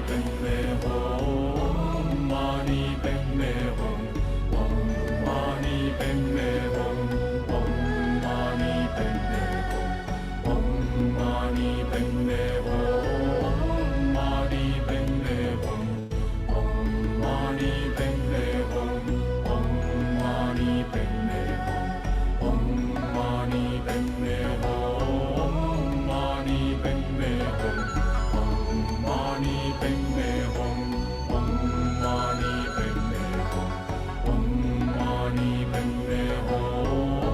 padme hum, mani padme hum, om mani padme hum, om mani padme hum, om mani padme hum, mani padme hum, om mani padme hum, om mani padme hum, om mani padme hum, mani padme hum, om mani padme hum, om mani padme hum, om mani padme hum, mani padme hum,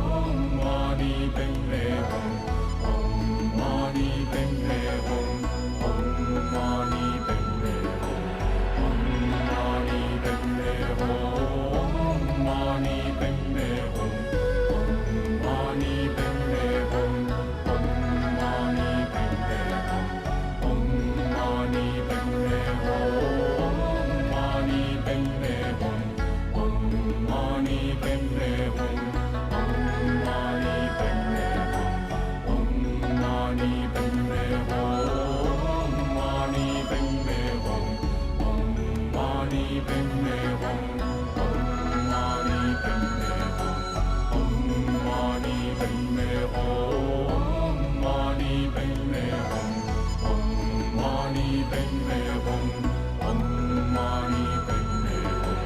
om mani padme hum, om mani padme hum, om mani padme hum, mani padme hum, om mani padme hum, om mani padme hum, om mani padme hum, mani padme hum, om mani padme hum, om mani padme hum, om mani padme hum, mani padme hum, om mani padme hum, om mani padme hum, om mani padme hum, mani padme hum, om mani padme hum, om mani padme hum.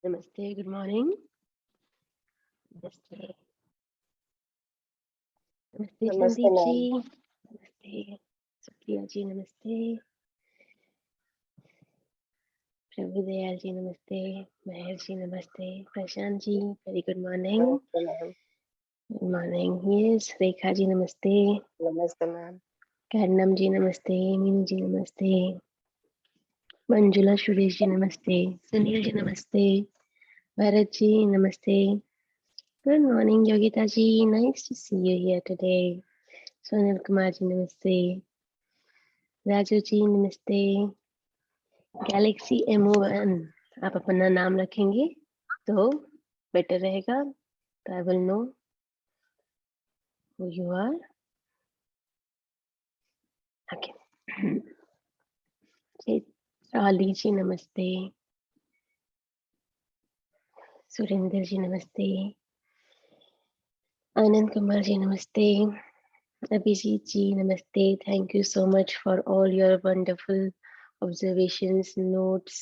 Namaste, good morning. Namaste. Namaste, Namaste, Sandeep ma'am. ji. Namaste. Supriya ji, namaste. Prabhudeya ji, namaste. Maher ji, namaste. Prashant ji, very good morning. Namaste, ma'am. Good morning. Yes, Rekha ji, namaste. Namaste, ma'am. Karnam ji, namaste. Meenu ji, namaste. Manjula Suresh ji, namaste. Sunil ji, namaste. Bharat ji, namaste. Good morning, Yogita ji. Nice to see you here today. Sonal Kumar ji, namaste. Raju ji नमस्ते. Galaxy MO1 आप अपना नाम रखेंगे तो better रहेगा, तो I will know who you are. Okay. Rali ji नमस्ते. सुरेंद्र जी नमस्ते. आनंद कुमार जी नमस्ते. अभिजीत जी नमस्ते. Thank you so much for all your wonderful observations notes.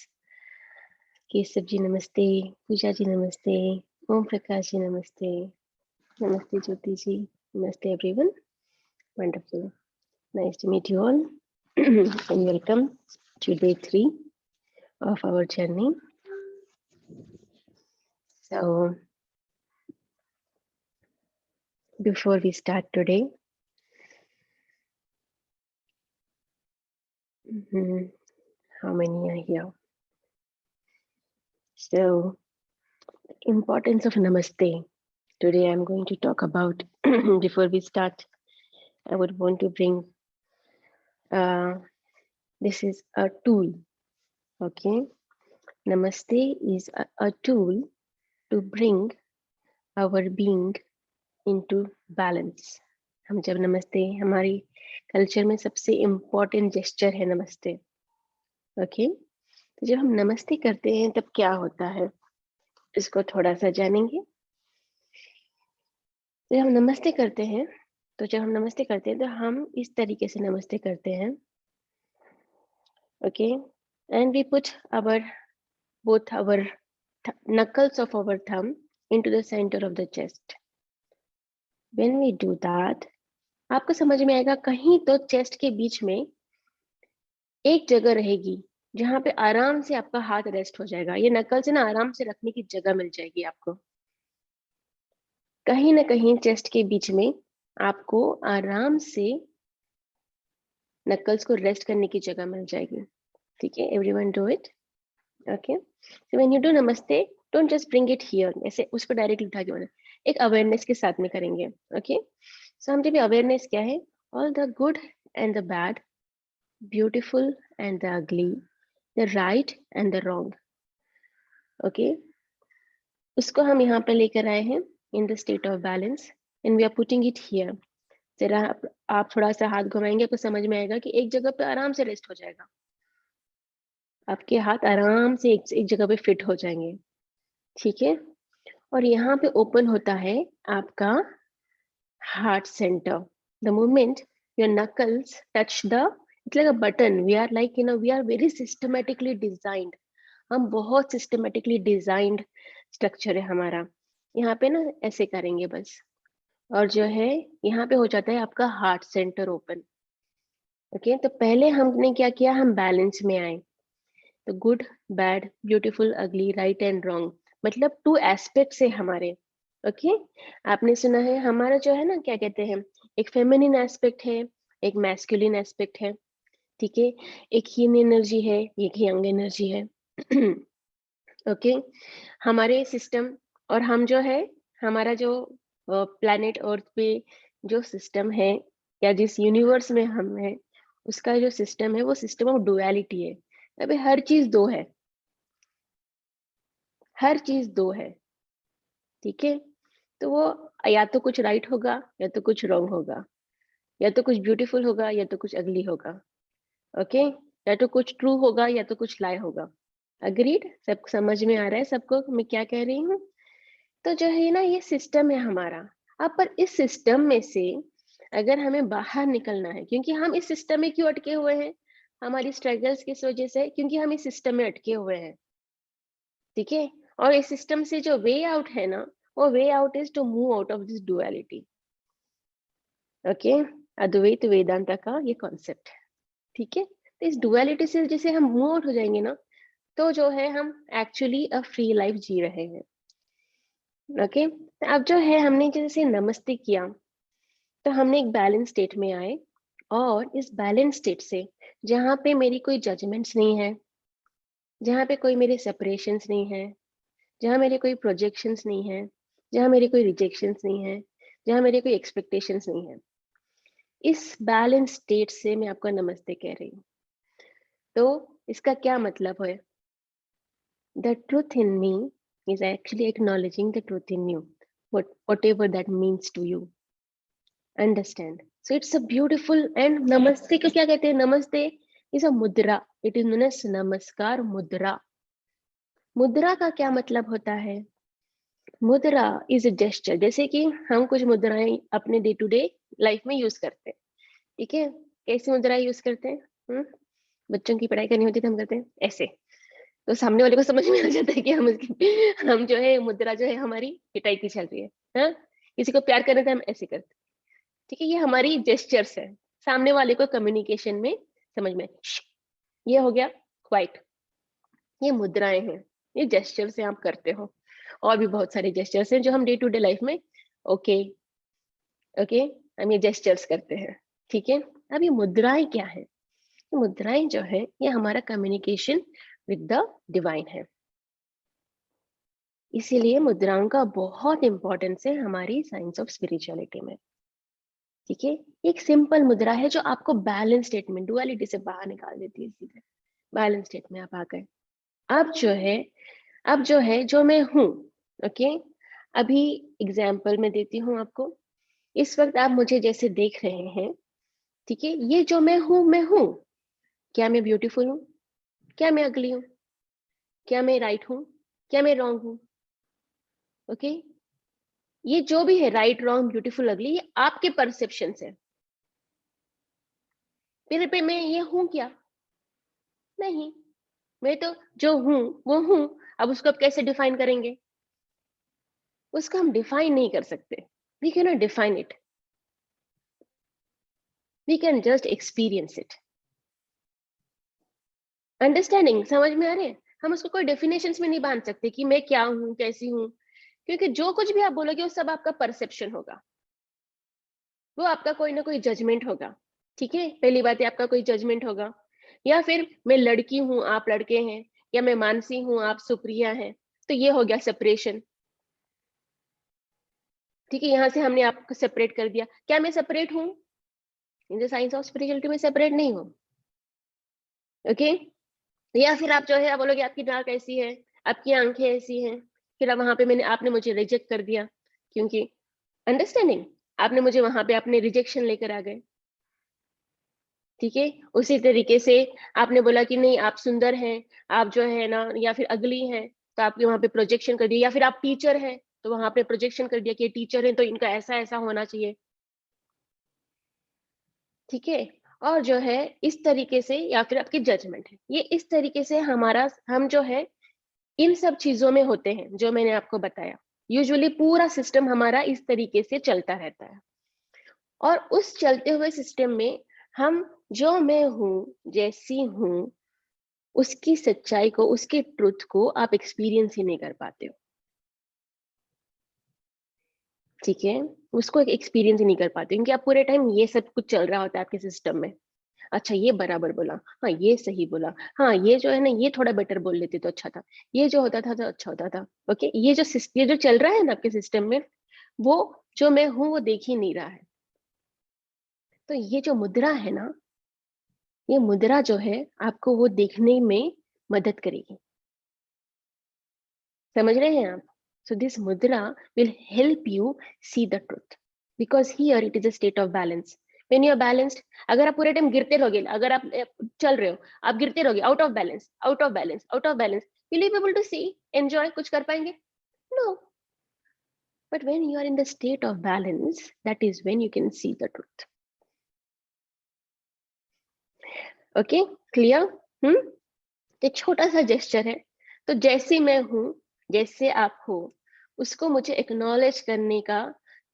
Keshav ji नमस्ते. पूजा जी नमस्ते. ओम प्रकाश जी नमस्ते. Namaste Jyoti ji. Namaste everyone. Wonderful. Nice to meet you all. And welcome to day 3 of our journey. So before we start today, how many are here? So importance of Namaste. Today I'm going to talk about, before we start, I would want to bring, this is a tool, okay? Namaste is a tool to bring our being into balance. हम जब नमस्ते, हमारी culture में सबसे important gesture है नमस्ते, okay? तो जब हम नमस्ते करते हैं तब क्या होता है, इसको थोड़ा सा जानेंगे. जब हम नमस्ते करते हैं तो हम इस तरीके से नमस्ते करते हैं, okay? And we put both our knuckles of our thumb into the center of the chest. When we do that, आपको समझ में आएगा कहीं तो चेस्ट के बीच में एक जगह रहेगी जहां पे आराम से आपका हाथ रेस्ट हो जाएगा. ये नकल से ना आराम से रखने की जगह मिल जाएगी आपको. कहीं ना कहीं चेस्ट के बीच में आपको आराम से नकल्स को रेस्ट करने की जगह मिल जाएगी. ठीक है, everyone do it. Okay, so when you do नमस्ते, don't just bring it here, ऐसे उस पर डायरेक्टली उठा के बोलना, एक अवेयरनेस के साथ में करेंगे. ओके, सो हम जब अवेयरनेस क्या है, all the good and the bad, beautiful and the ugly, the right and the wrong. Okay, उसको हम यहाँ पे लेकर आए हैं in the state of balance and we are putting it here. जरा आप थोड़ा सा हाथ घुमाएंगे, आपको समझ में आएगा कि एक जगह पे आराम से रेस्ट हो जाएगा. आपके हाथ आराम से एक जगह पे फिट हो जाएंगे. ठीक है, और यहाँ पे ओपन होता है आपका heart centre. The moment your knuckles touch the, it's like a button. We are like, we are very systematically designed. हम बहुत सिस्टमेटिकली डिजाइंड स्ट्रक्चर है हमारा. यहाँ पे ना ऐसे करेंगे बस, और जो है यहाँ पे हो जाता है आपका हार्ट सेंटर ओपन. ओके, तो पहले हमने क्या किया, हम बैलेंस में आए. तो गुड बैड ब्यूटीफुल अगली राइट एंड रॉन्ग, मतलब 2 एस्पेक्ट्स है हमारे. ओके, आपने सुना है हमारा जो है ना, क्या कहते हैं, एक फेमिनिन एस्पेक्ट है, एक मैस्कुलिन एस्पेक्ट है. ठीक है, एक हीन एनर्जी है, एक यंग एनर्जी है. ओके, हमारे सिस्टम और हम जो है, हमारा जो प्लैनेट अर्थ पे जो सिस्टम है या जिस यूनिवर्स में हम है, उसका जो सिस्टम है वो सिस्टम ऑफ डुअलिटी है. अबे हर चीज 2 है, हर चीज 2 है. ठीक है, तो वो या तो कुछ राइट होगा या तो कुछ रॉन्ग होगा, या तो कुछ ब्यूटीफुल होगा या तो कुछ अगली होगा. ओके, या तो कुछ ट्रू होगा या तो कुछ लाई होगा. अग्रीड, सब समझ में आ रहा है सबको मैं क्या कह रही हूँ? तो जो है ना, ये सिस्टम है हमारा. अब पर इस सिस्टम में से अगर हमें बाहर निकलना है, क्योंकि हम इस सिस्टम में क्यों अटके हुए हैं, हमारी स्ट्रगल्स की वजह से, क्योंकि हम इस सिस्टम में अटके हुए हैं. ठीक है। और इस सिस्टम से जो वे आउट है ना, वो way out is to move out of this duality. Okay, Advaita Vedanta का ये कॉन्सेप्ट। ठीक है, तो इस डुअलिटी से जैसे हम मूव आउट हो जाएंगे ना, तो जो है हम एक्चुअली अ फ्री लाइफ जी रहे हैं। ओके, तो अब जो है हमने जैसे नमस्ते किया, तो हमने एक बैलेंस स्टेट में आए, और इस बैलेंस स्टेट से जहाँ पे मेरी कोई जजमेंट्स नहीं है, जहाँ पे कोई मेरे सेपरेशंस नहीं है, जहाँ मेरे कोई प्रोजेक्शंस नहीं है, जहाँ मेरे कोई रिजेक्शंस नहीं है, जहाँ मेरे कोई एक्सपेक्टेशंस नहीं है, इस बैलेंस स्टेट से मैं आपको नमस्ते कह रही हूँ। तो इसका क्या मतलब है? The truth in me is actually acknowledging the truth in you, whatever that means to you. Understand? So it's a beautiful, and namaste को क्या कहते हैं? नमस्ते is a mudra. It is known as नमस्कार मुद्रा। मुद्रा का क्या मतलब होता है? मुद्रा इज अ जेस्चर। जैसे कि हम कुछ मुद्राएं अपने डे टू डे लाइफ में यूज करते हैं। ठीक है, कैसी मुद्राएं यूज करते हैं? बच्चों की पढ़ाई करनी होती है तो हम करते हैं ऐसे, तो सामने वाले को समझ में आ जाता है कि हम जो है मुद्रा जो है हमारी पिटाई की चल रही है। हाँ? किसी को प्यार करने तो हम ऐसे करते हैं। ठीक है, ये हमारी जेस्चर्स है, सामने वाले को कम्युनिकेशन में समझ में। ये हो गया क्वाइट, ये मुद्राएं हैं, ये जेस्चर से आप करते हो। और भी बहुत सारे जेस्चर्स हैं जो हम डे टू डे लाइफ में ओके ओके हम ये जेस्चर्स करते हैं। ठीक है, अब ये मुद्राएं क्या है? मुद्राएं जो है ये हमारा कम्युनिकेशन विद द डिवाइन है। इसीलिए मुद्राओं का बहुत इंपॉर्टेंस है हमारी साइंस ऑफ स्पिरिचुअलिटी में। ठीक है, एक सिंपल मुद्रा है जो आपको बैलेंस स्टेट में, डुअलिटी से बाहर निकाल देती है, सीधे बैलेंस स्टेट में आप आ गए। अब जो है जो मैं हूँ, ओके, अभी एग्जाम्पल में देती हूँ आपको। इस वक्त आप मुझे जैसे देख रहे हैं, ठीक है, ये जो मैं हूँ, क्या मैं ब्यूटीफुल हूँ? क्या मैं अगली हूँ? क्या मैं राइट हूँ? क्या मैं रॉन्ग हूँ? ओके, ये जो भी है, राइट रॉन्ग ब्यूटीफुल अगली, ये आपके परसेप्शन है। फिर पे मैं ये हूँ क्या? नहीं, मैं तो जो हूँ वो हूँ। अब उसको आप कैसे डिफाइन करेंगे? उसको हम डिफाइन नहीं कर सकते। We can not define it, we can just experience it. Understanding समझ में आ रहे हैं? हम उसको कोई डेफिनेशंस में नहीं बांध सकते कि मैं क्या हूँ, कैसी हूँ, क्योंकि जो कुछ भी आप बोलोगे वो सब आपका परसेप्शन होगा, वो आपका कोई ना कोई जजमेंट होगा। ठीक है, पहली बात है आपका कोई जजमेंट होगा, या फिर मैं लड़की हूँ आप लड़के हैं, या मैं मानसी हूँ आप सुप्रिया हैं, तो ये हो गया सेपरेशन। ठीक है, यहाँ से हमने आपको सेपरेट कर दिया। क्या मैं सेपरेट हूँ? In the science of spirituality में सेपरेट नहीं हूँ। ओके, या फिर आप जो है आप बोलोगे आपकी नाक ऐसी है, आपकी आंखें ऐसी हैं, फिर अब वहां पे आपने मुझे रिजेक्ट कर दिया, क्योंकि अंडरस्टैंडिंग, आपने मुझे वहां पे अपने रिजेक्शन लेकर आ गए। ठीक है, उसी तरीके से आपने बोला कि नहीं आप सुंदर हैं, आप जो है ना, या फिर अगली हैं, तो आपके वहां पे प्रोजेक्शन कर दिया। या फिर आप टीचर हैं, तो वहां पे प्रोजेक्शन कर दिया कि टीचर हैं तो इनका ऐसा ऐसा होना चाहिए। ठीक है, और जो है इस तरीके से, या फिर आपकी जजमेंट है, ये इस तरीके से हम जो है इन सब चीजों में होते हैं जो मैंने आपको बताया। यूजुअली पूरा सिस्टम हमारा इस तरीके से चलता रहता है, और उस चलते हुए सिस्टम में हम जो मैं हूँ, जैसी हूँ, उसकी सच्चाई को, उसके ट्रुथ को आप एक्सपीरियंस ही नहीं कर पाते हो। ठीक है, उसको एक्सपीरियंस ही नहीं कर पाते, क्योंकि आप पूरे टाइम ये सब कुछ चल रहा होता है आपके सिस्टम में। अच्छा, ये बराबर बोला, हाँ ये सही बोला, हाँ ये जो है ना ये थोड़ा बेटर बोल लेते तो अच्छा था, ये जो होता था तो अच्छा होता था। ओके, ये जो चल रहा है ना आपके सिस्टम में, वो जो मैं हूं वो देख ही नहीं रहा है। तो ये जो मुद्रा है ना, ये मुद्रा जो है आपको वो देखने में मदद करेगी। समझ रहे हैं आप? So this mudra will help you see the truth, because here it is a state of balance. When you are balanced, अगर आप पूरे टाइम गिरते रहोगे, अगर आप चल रहे हो, आप गिरते रहोगे, out of balance, out of balance, out of balance, will you be able to see, enjoy, कुछ कर पाएंगे? No. But when you are in the state of balance, that is when you can see the truth. Okay, clear? Hmm, एक छोटा सा gesture है, तो जैसी मैं हूँ, जैसे आप हो, उसको मुझे एक्नॉलेज करने का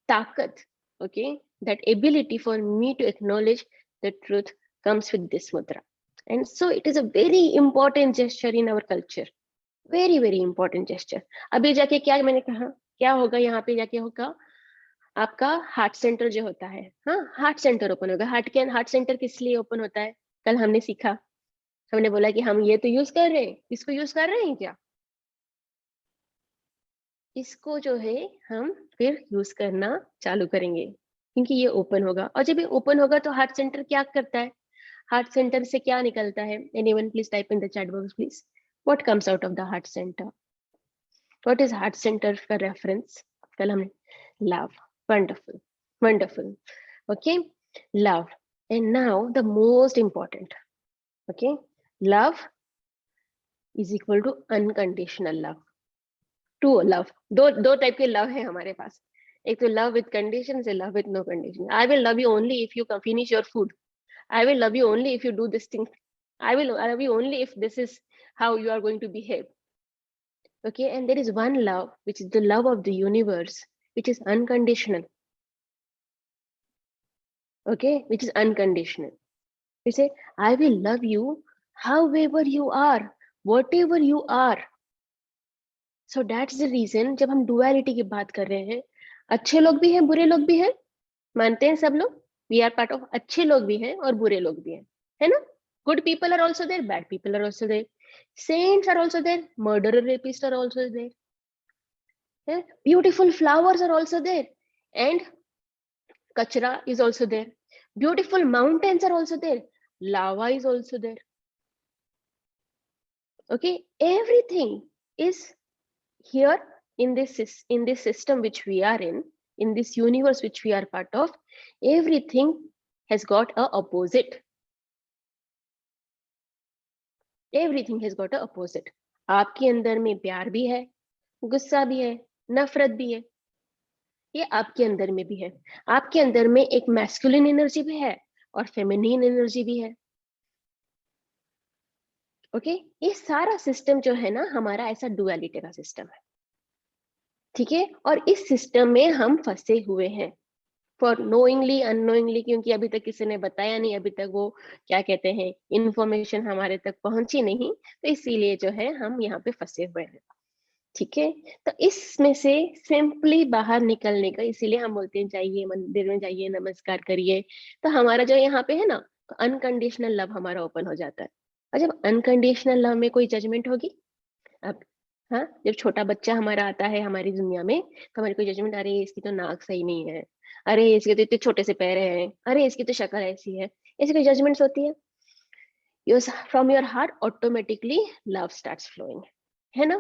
ताकत, okay, that ability for me to acknowledge the truth comes with this mudra. And so it is a very important gesture in our culture. Very, very important gesture. अभी जाके क्या मैंने कहा, क्या होगा यहाँ पे जाके होगा, आपका हार्ट सेंटर जो होता है, हाँ, हार्ट सेंटर ओपन होगा। हार्ट सेंटर किस लिए ओपन होता है? कल हमने सीखा, हमने बोला कि हम ये तो यूज कर रहे हैं, इसको यूज कर रहे हैं क्या? इसको जो है हम फिर यूज करना चालू करेंगे, क्योंकि ये ओपन होगा। और जब ये ओपन होगा तो हार्ट सेंटर क्या करता है? हार्ट सेंटर से क्या निकलता है? Anyone please type in the chat box please, what comes out of the heart centre? What is heart centre का रेफरेंस? कल हमने love, wonderful, wonderful, okay, love. And now the most important, okay, love is equal to unconditional love. To love, दो type के love है हमारे पास। एक तो लव विद कंडीशन, से love with no condition. I will love you only if you finish your food. I will love you only if you do this thing. I will love you only if this is how you are going to behave. Okay, and there is one love, which is the love of the universe, which is unconditional. Okay, which is unconditional. We say, I will love you however you are, whatever you are. So that's the reason जब हम duality की बात कर रहे हैं, अच्छे लोग भी हैं, बुरे लोग भी हैं, मानते हैं सब लोग, we are part of, अच्छे लोग भी हैं और बुरे लोग भी हैं, है ना? Good people are also there, bad people are also there, saints are also there, murderer, rapists are also there, yeah? Beautiful flowers are also there, and kachra is also there. Beautiful mountains are also there, lava is also there. Okay, everything is here in this system which we are in this universe which we are part of. Everything has got a opposite. Everything has got a opposite. आपके अंदर में प्यार भी है, गुस्सा भी है, नफरत भी है, ये आपके अंदर में भी है। आपके अंदर में एक मैस्कुलिन एनर्जी भी है और फेमिनिन एनर्जी भी है। ओके, ये सारा सिस्टम जो है ना हमारा, ऐसा डुअलिटी का सिस्टम है, ठीक है? और इस सिस्टम में हम फंसे हुए हैं, फॉर नोइंगली अननोइंगली, क्योंकि अभी तक किसी ने बताया नहीं, अभी तक वो क्या कहते हैं, इंफॉर्मेशन हमारे तक पहुंची नहीं, तो इसीलिए जो है हम यहाँ पे फंसे हुए हैं, ठीक है? तो इसमें से सिंपली बाहर निकलने का, इसीलिए हम बोलते हैं जाइए मंदिर में, जाइए नमस्कार करिए, तो हमारा जो यहाँ पे है ना, तो अनकंडीशनल लव हमारा ओपन हो जाता है। और जब अनकंडीशनल लव में कोई जजमेंट होगी, अब हाँ, जब छोटा बच्चा हमारा आता है हमारी दुनिया में, तो हमारी कोई जजमेंट, अरे इसकी तो नाक सही नहीं है, अरे इसके तो इतने छोटे से पैर हैं, अरे इसकी तो शक्ल ऐसी है, ऐसी कोई जजमेंट्स होती है? From your heart automatically love starts flowing, है ना?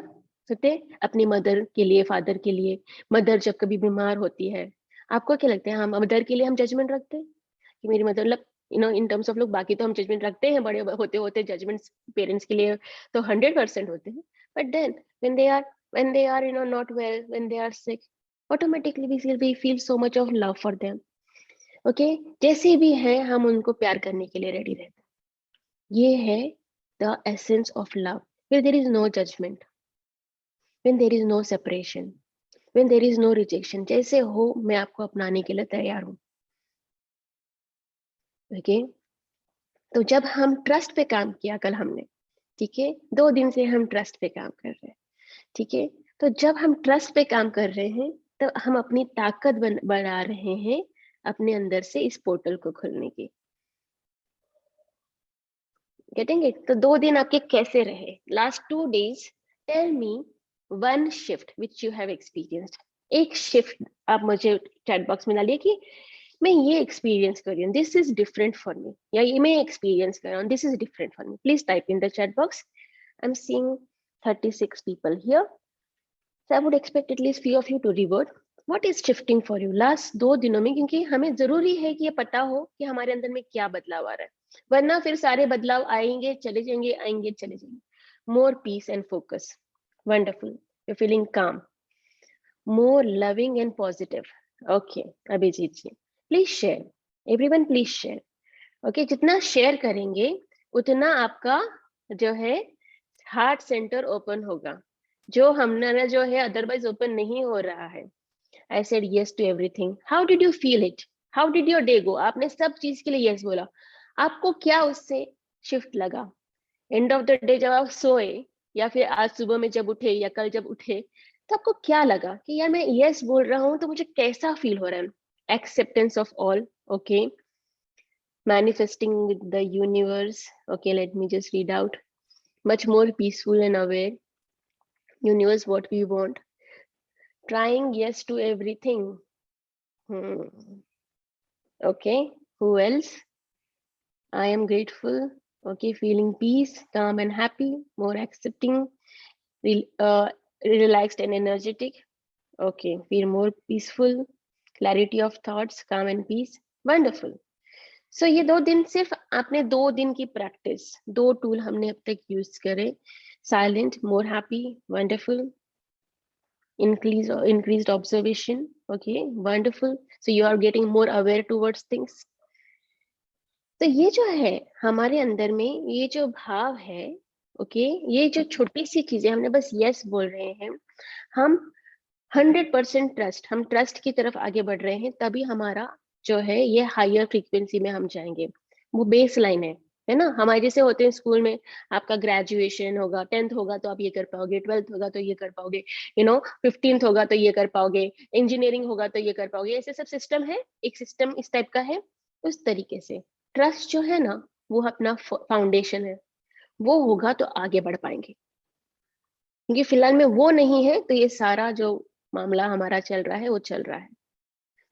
सोते अपनी मदर के लिए, फादर के लिए, मदर जब कभी बीमार होती है, आपको क्या लगता है, हम मदर के लिए हम जजमेंट रखते हैं कि मेरी मदर, मतलब इन टर्म्स ऑफ लोग, बाकी तो हम जजमेंट रखते हैं, बड़े होते होते जजमेंट्स पेरेंट्स के लिए तो 100% होते हैं, but then when they are not well, when they are sick, automatically we feel so much of love for them. Okay, जैसे भी है हम उनको प्यार करने के लिए रेडी रहते हैं। ये है the essence of love, where there is no judgment, when there is no separation, when there is no rejection. जैसे हो मैं आपको अपनाने के लिए तैयार हूँ। ओके, तो जब हम ट्रस्ट पे काम किया कल हमने, ठीक है, 2 दिन से हम ट्रस्ट पे काम कर रहे हैं, ठीक है? तो जब हम ट्रस्ट पे काम कर रहे हैं, तो हम अपनी ताकत बढ़ा रहे हैं अपने अंदर से इस पोर्टल को खोलने की। Getting it? तो 2 दिन आपके कैसे रहे? Last 2 days, tell me one shift which you have experienced. एक शिफ्ट आप मुझे चैट बॉक्स में डालिए कि मैं ये एक्सपीरियंस कर रही हूँ, this is different for me, या ये मैं एक्सपीरियंस कर रहा हूँ, this is different for me. Please type in the chat box. I am seeing 36 people here, so I would expect at least few of you to revert what is shifting for you last 2 दिनों में, क्योंकि हमें जरूरी है कि ये पता हो कि हमारे अंदर में क्या बदलाव आ रहा है, वरना फिर सारे बदलाव आएंगे चले जाएंगे, आएंगे चले जाएंगे। More peace and focus, wonderful, you feeling calm, more loving and positive. Okay, Abhijit ji please share, everyone please share. Okay, जितना शेयर करेंगे उतना आपका जो है हार्ट सेंटर ओपन होगा, जो हमने जो है अदरवाइज ओपन नहीं हो रहा है। I said yes to everything. How did you feel it? How did your day go? आपने सब चीज के लिए यस बोला, आपको क्या उससे शिफ्ट लगा? एंड ऑफ द डे जब आप सोए या फिर आज सुबह में जब उठे या कल जब उठे, तो आपको क्या लगा कि यार मैं यस बोल रहा हूँ तो मुझे कैसा फील हो रहा है? Acceptance of all, okay, manifesting with the universe. Okay, let me just read out. Much more peaceful and aware. Universe, what we want. Trying yes to everything. Okay, who else? I am grateful. Okay, feeling peace, calm and happy, more accepting, relaxed and energetic. Okay, feel more peaceful, clarity of thoughts, calm and peace. Wonderful. सो ये 2 दिन सिर्फ आपने 2 दिन की practice, 2 tool हमने अब तक use करे। Silent, more happy, wonderful, increased observation, okay, wonderful. So you are getting more aware towards things. तो ये जो है हमारे अंदर में, ये जो भाव है, ओके, ये जो छोटी सी चीजें हमने बस यस बोल रहे हैं, हम 100% ट्रस्ट, हम ट्रस्ट की तरफ आगे बढ़ रहे हैं, तभी हमारा जो है ये हायर फ्रीक्वेंसी में हम जाएंगे। वो बेस लाइन है ना। हमारे जैसे होते हैं स्कूल में, आपका ग्रेजुएशन होगा, 10th होगा तो आप ये कर पाओगे, 12th होगा तो ये कर पाओगे, 15th होगा तो ये कर पाओगे, इंजीनियरिंग होगा तो ये कर पाओगे, ऐसे सब सिस्टम है, एक सिस्टम इस टाइप का है। उस तरीके से ट्रस्ट जो है ना, वो अपना फाउंडेशन है, वो होगा तो आगे बढ़ पाएंगे। क्योंकि फिलहाल में वो नहीं है तो ये सारा जो मामला हमारा चल रहा है वो चल रहा है।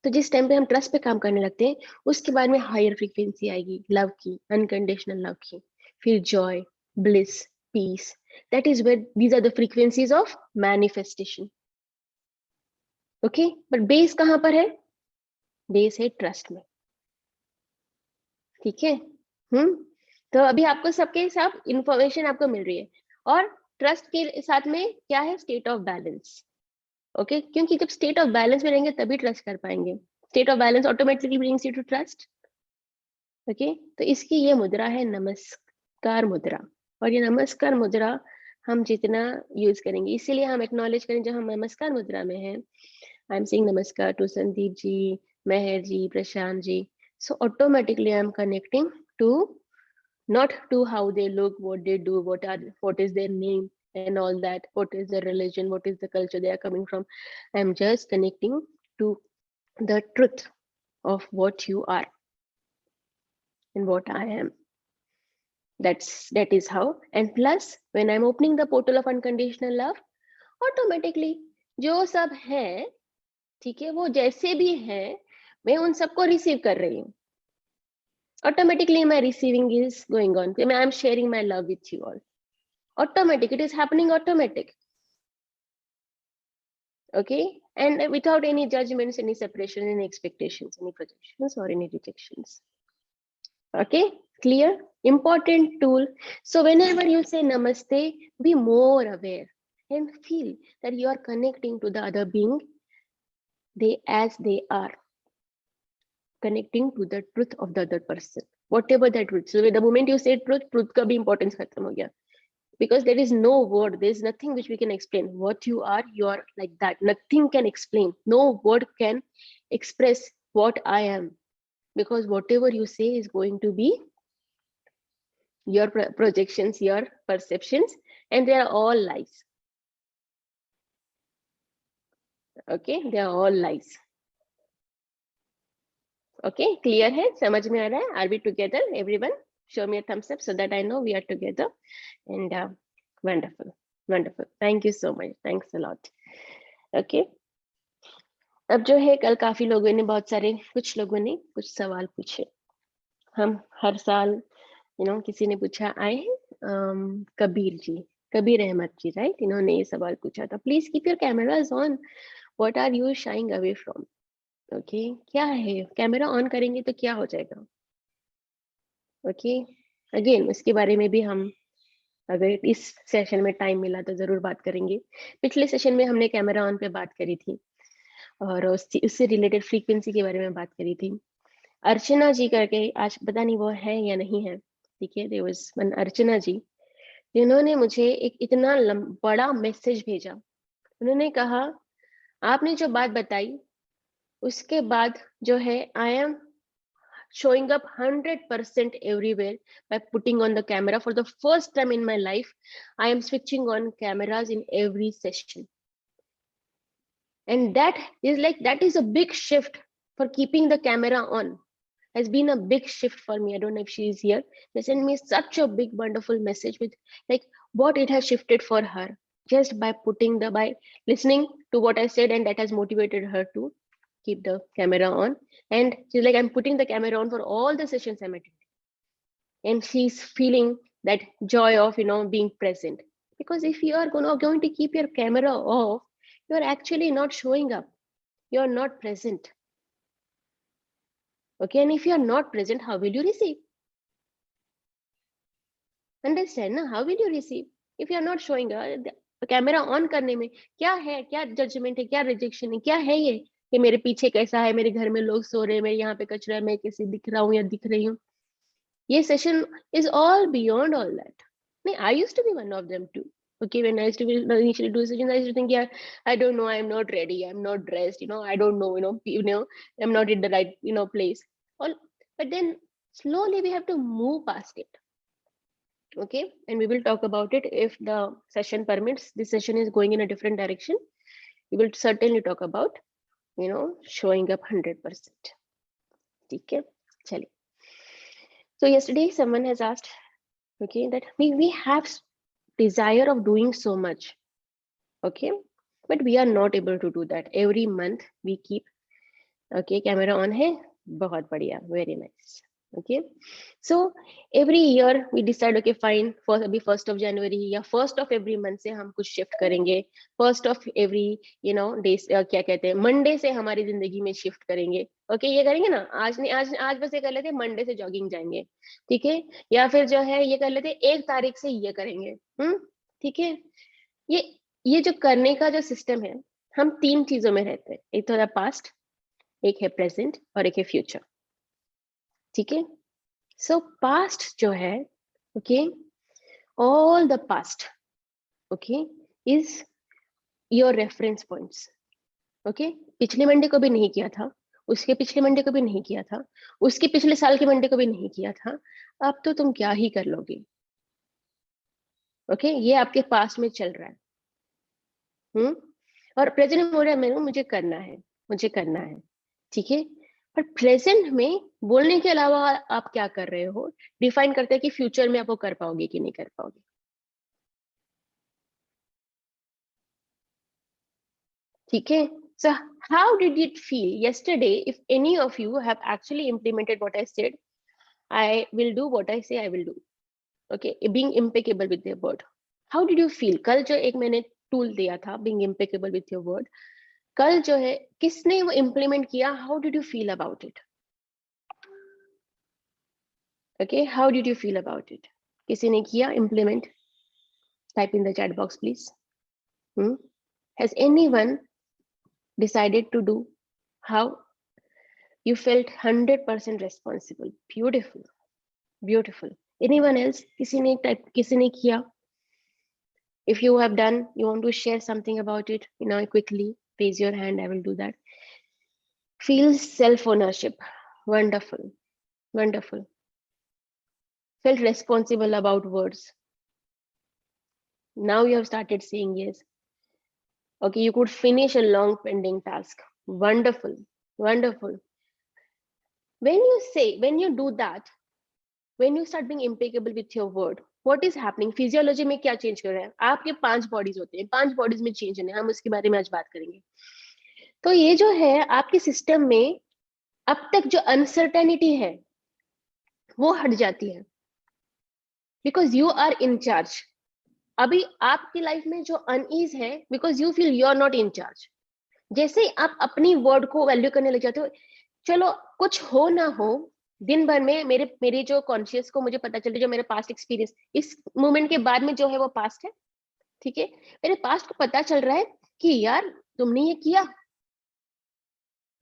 तो जिस टाइम पे हम ट्रस्ट पे काम करने लगते हैं, उसके बाद में हायर फ्रीक्वेंसी आएगी लव की, अनकंडीशनल लव की, फिर joy, bliss, peace. That is where these are the frequencies of manifestation. Okay, but base कहां पर है? बेस है ट्रस्ट में। ठीक है। तो अभी आपको सबके साथ इंफॉर्मेशन आपको मिल रही है, और ट्रस्ट के साथ में क्या है? State of balance. ओके, क्योंकि जब स्टेट ऑफ बैलेंस में रहेंगे तभी ट्रस्ट कर पाएंगे। State of balance automatically brings you to trust. Okay, तो इसकी ये मुद्रा है नमस्कार मुद्रा, और ये नमस्कार मुद्रा हम जितना यूज करेंगे, इसीलिए हम एक्नॉलेज करें जब हम नमस्कार मुद्रा में हैं। I am saying namaskar to Sandeep ji, Mehar ji, Prashant ji. So automatically I am connecting to, not to how they look, what they do, what is their name and all that, what is their religion, what is the culture they are coming from. I'm just connecting to the truth of what you are and what I am. That is how. And plus, when I'm opening the portal of unconditional love, automatically जो सब है, ठीक है, वो जैसे भी है, मैं उन सबको रिसीव कर रही हूँ। Automatically my receiving is going on. I am sharing my love with you all. Automatic, it is happening automatic. Okay, and without any judgments, any separation, any expectations, any projections or any rejections. Okay, clear? Important tool. So whenever you say namaste, be more aware and feel that you are connecting to the other being, they as they are, connecting to the truth of the other person, whatever that truth. So the moment you say truth ka bhi importance khatam ho gaya, because there is no word, there is nothing which we can explain. What you are like that. Nothing can explain, no word can express what I am, because whatever you say is going to be your projections, your perceptions, and they are all lies. Okay, they are all lies. Okay, clear hai? Samajh mein aa raha hai? Are we together, everyone? Show me a thumbs up so that I know we are together. And wonderful, wonderful. Thank you so much. Thanks a lot. Okay. अब जो है, कल काफी लोगों ने, बहुत सारे, कुछ लोगों ने कुछ सवाल पूछे। हम हर साल किसी ने पूछा, आए हैं कबीर जी, कबीर अहमद जी, राइट, इन्होंने ये सवाल पूछा था, please keep your cameras on, what are you shying away from? Okay, क्या है, कैमरा ऑन करेंगे तो क्या हो जाएगा? ओके, अगेन उसके बारे में भी हम अगर इस सेशन में टाइम मिला तो जरूर बात करेंगे। पिछले सेशन में हमने कैमरा ऑन पे बात करी थी, और उससे रिलेटेड फ्रीक्वेंसी के बारे में बात करी थी। अर्चना जी करके, आज पता नहीं वो है या नहीं है, ठीक है, देयर वाज वन अर्चना जी, जिन्होंने मुझे एक इतना बड़ा मैसेज भेजा। उन्होंने कहा आपने जो बात बताई उसके बाद जो है I am showing up 100% everywhere by putting on the camera. For the first time in my life, I am switching on cameras in every session. And that is a big shift for keeping the camera on. Has been a big shift for me. I don't know if she is here. They sent me such a big, wonderful message with like what it has shifted for her just by by listening to what I said, and that has motivated her to keep the camera on. And she's like, I'm putting the camera on for all the sessions I'm attending. And she's feeling that joy of being present. Because if you are going to keep your camera off, you're actually not showing up. You're not present. Okay, and if you are not present, how will you receive? Understand na? How will you receive if you are not showing up? Camera on करने में क्या है, क्या judgement है, क्या rejection है, क्या है ये कि मेरे पीछे कैसा है, मेरे घर में लोग सो रहे हैं, मेरे यहाँ पे कचरा है, मैं कैसे दिख रहा हूँ या दिख रही हूँ. ये session is all beyond all that. नहीं, I used to be one of them too. Okay, when I used to initially do sessions, I used to think, yeah, I don't know, I'm not ready, I'm not dressed, I don't know, I'm not in the right, place. But then slowly we have to move past it. Okay, and we will talk about it if the session permits. This session is going in a different direction. We will certainly talk about, showing up 100%. Okay, chali. So yesterday someone has asked, okay, that we have desire of doing so much, okay, but we are not able to do that. Every month we keep, okay, camera on hai, bahut badhiya, very nice. Okay, so every year we decide, okay fine, for abhi 1st of January या 1st of every month से हम कुछ shift करेंगे, 1st of every days, क्या कहते हैं, Monday से हमारी जिंदगी में shift करेंगे. Okay, ये करेंगे ना, आज नहीं, आज बस ये कर लेते, Monday से jogging जाएंगे, ठीक है, या फिर जो है ये कर लेते 1 तारीख से ये करेंगे. ठीक है, ये जो करने का जो सिस्टम है, हम 3 चीजों में रहते हैं. एक तो है पास्ट, एक है प्रेजेंट और एक है फ्यूचर. ठीक है, सो पास्ट जो है, okay, all the past, okay, is your reference points. Okay, पिछले मंडे को भी नहीं किया था, उसके पिछले मंडे को भी नहीं किया था, उसके पिछले साल के मंडे को भी नहीं किया था, अब तो तुम क्या ही कर लोगे. ओके, ये आपके पास्ट में चल रहा है. और प्रेजेंट में हो रहा है, मुझे करना है, मुझे करना है. ठीक है, पर प्रेजेंट में बोलने के अलावा आप क्या कर रहे हो, डिफाइन करते हैं कि फ्यूचर में आप वो कर पाओगे कि नहीं कर पाओगे. ठीक है, so how did it feel yesterday if any of you have actually implemented what I said? I will do what I say I will do. Okay, being impeccable with your word. How did you feel? कल जो एक मैंने tool दिया था, being impeccable with your word, कल जो है किसने वो implement किया? How did you feel about it? Okay, how did you feel about it? किसी ने किया implement? Type in the chat box, please. Has anyone decided to do? How you felt 100% responsible? Beautiful, beautiful. Anyone else? किसी ने type, किसी ने किया? If you have done, you want to share something about it, quickly raise your hand. I will do that. Feel self-ownership. Wonderful, wonderful. Felt responsible about words. Now you have started saying yes. Okay, you could finish a long pending task. Wonderful, wonderful. When you do that, when you start being impeccable with your word, what is happening? Physiology में क्या change कर रहा है? आपके 5 bodies होते हैं, 5 bodies में change है, हम उसके बारे में आज बात करेंगे. तो ये जो है आपके सिस्टम में अब तक जो अनसर्टेनिटी है वो हट जाती है, because you are in charge. अभी आपकी लाइफ में जो अनईज है, because you feel you are not in charge. जैसे आप अपनी वर्ड को वैल्यू करने लग जाते हो, चलो कुछ हो ना हो, दिन भर में मेरे जो कॉन्शियस को मुझे पता चलता है, जो मेरे पास्ट एक्सपीरियंस इस मोमेंट के बाद में जो है वो पास्ट है. ठीक है, मेरे पास्ट को पता चल रहा है कि यार तुमने ये किया,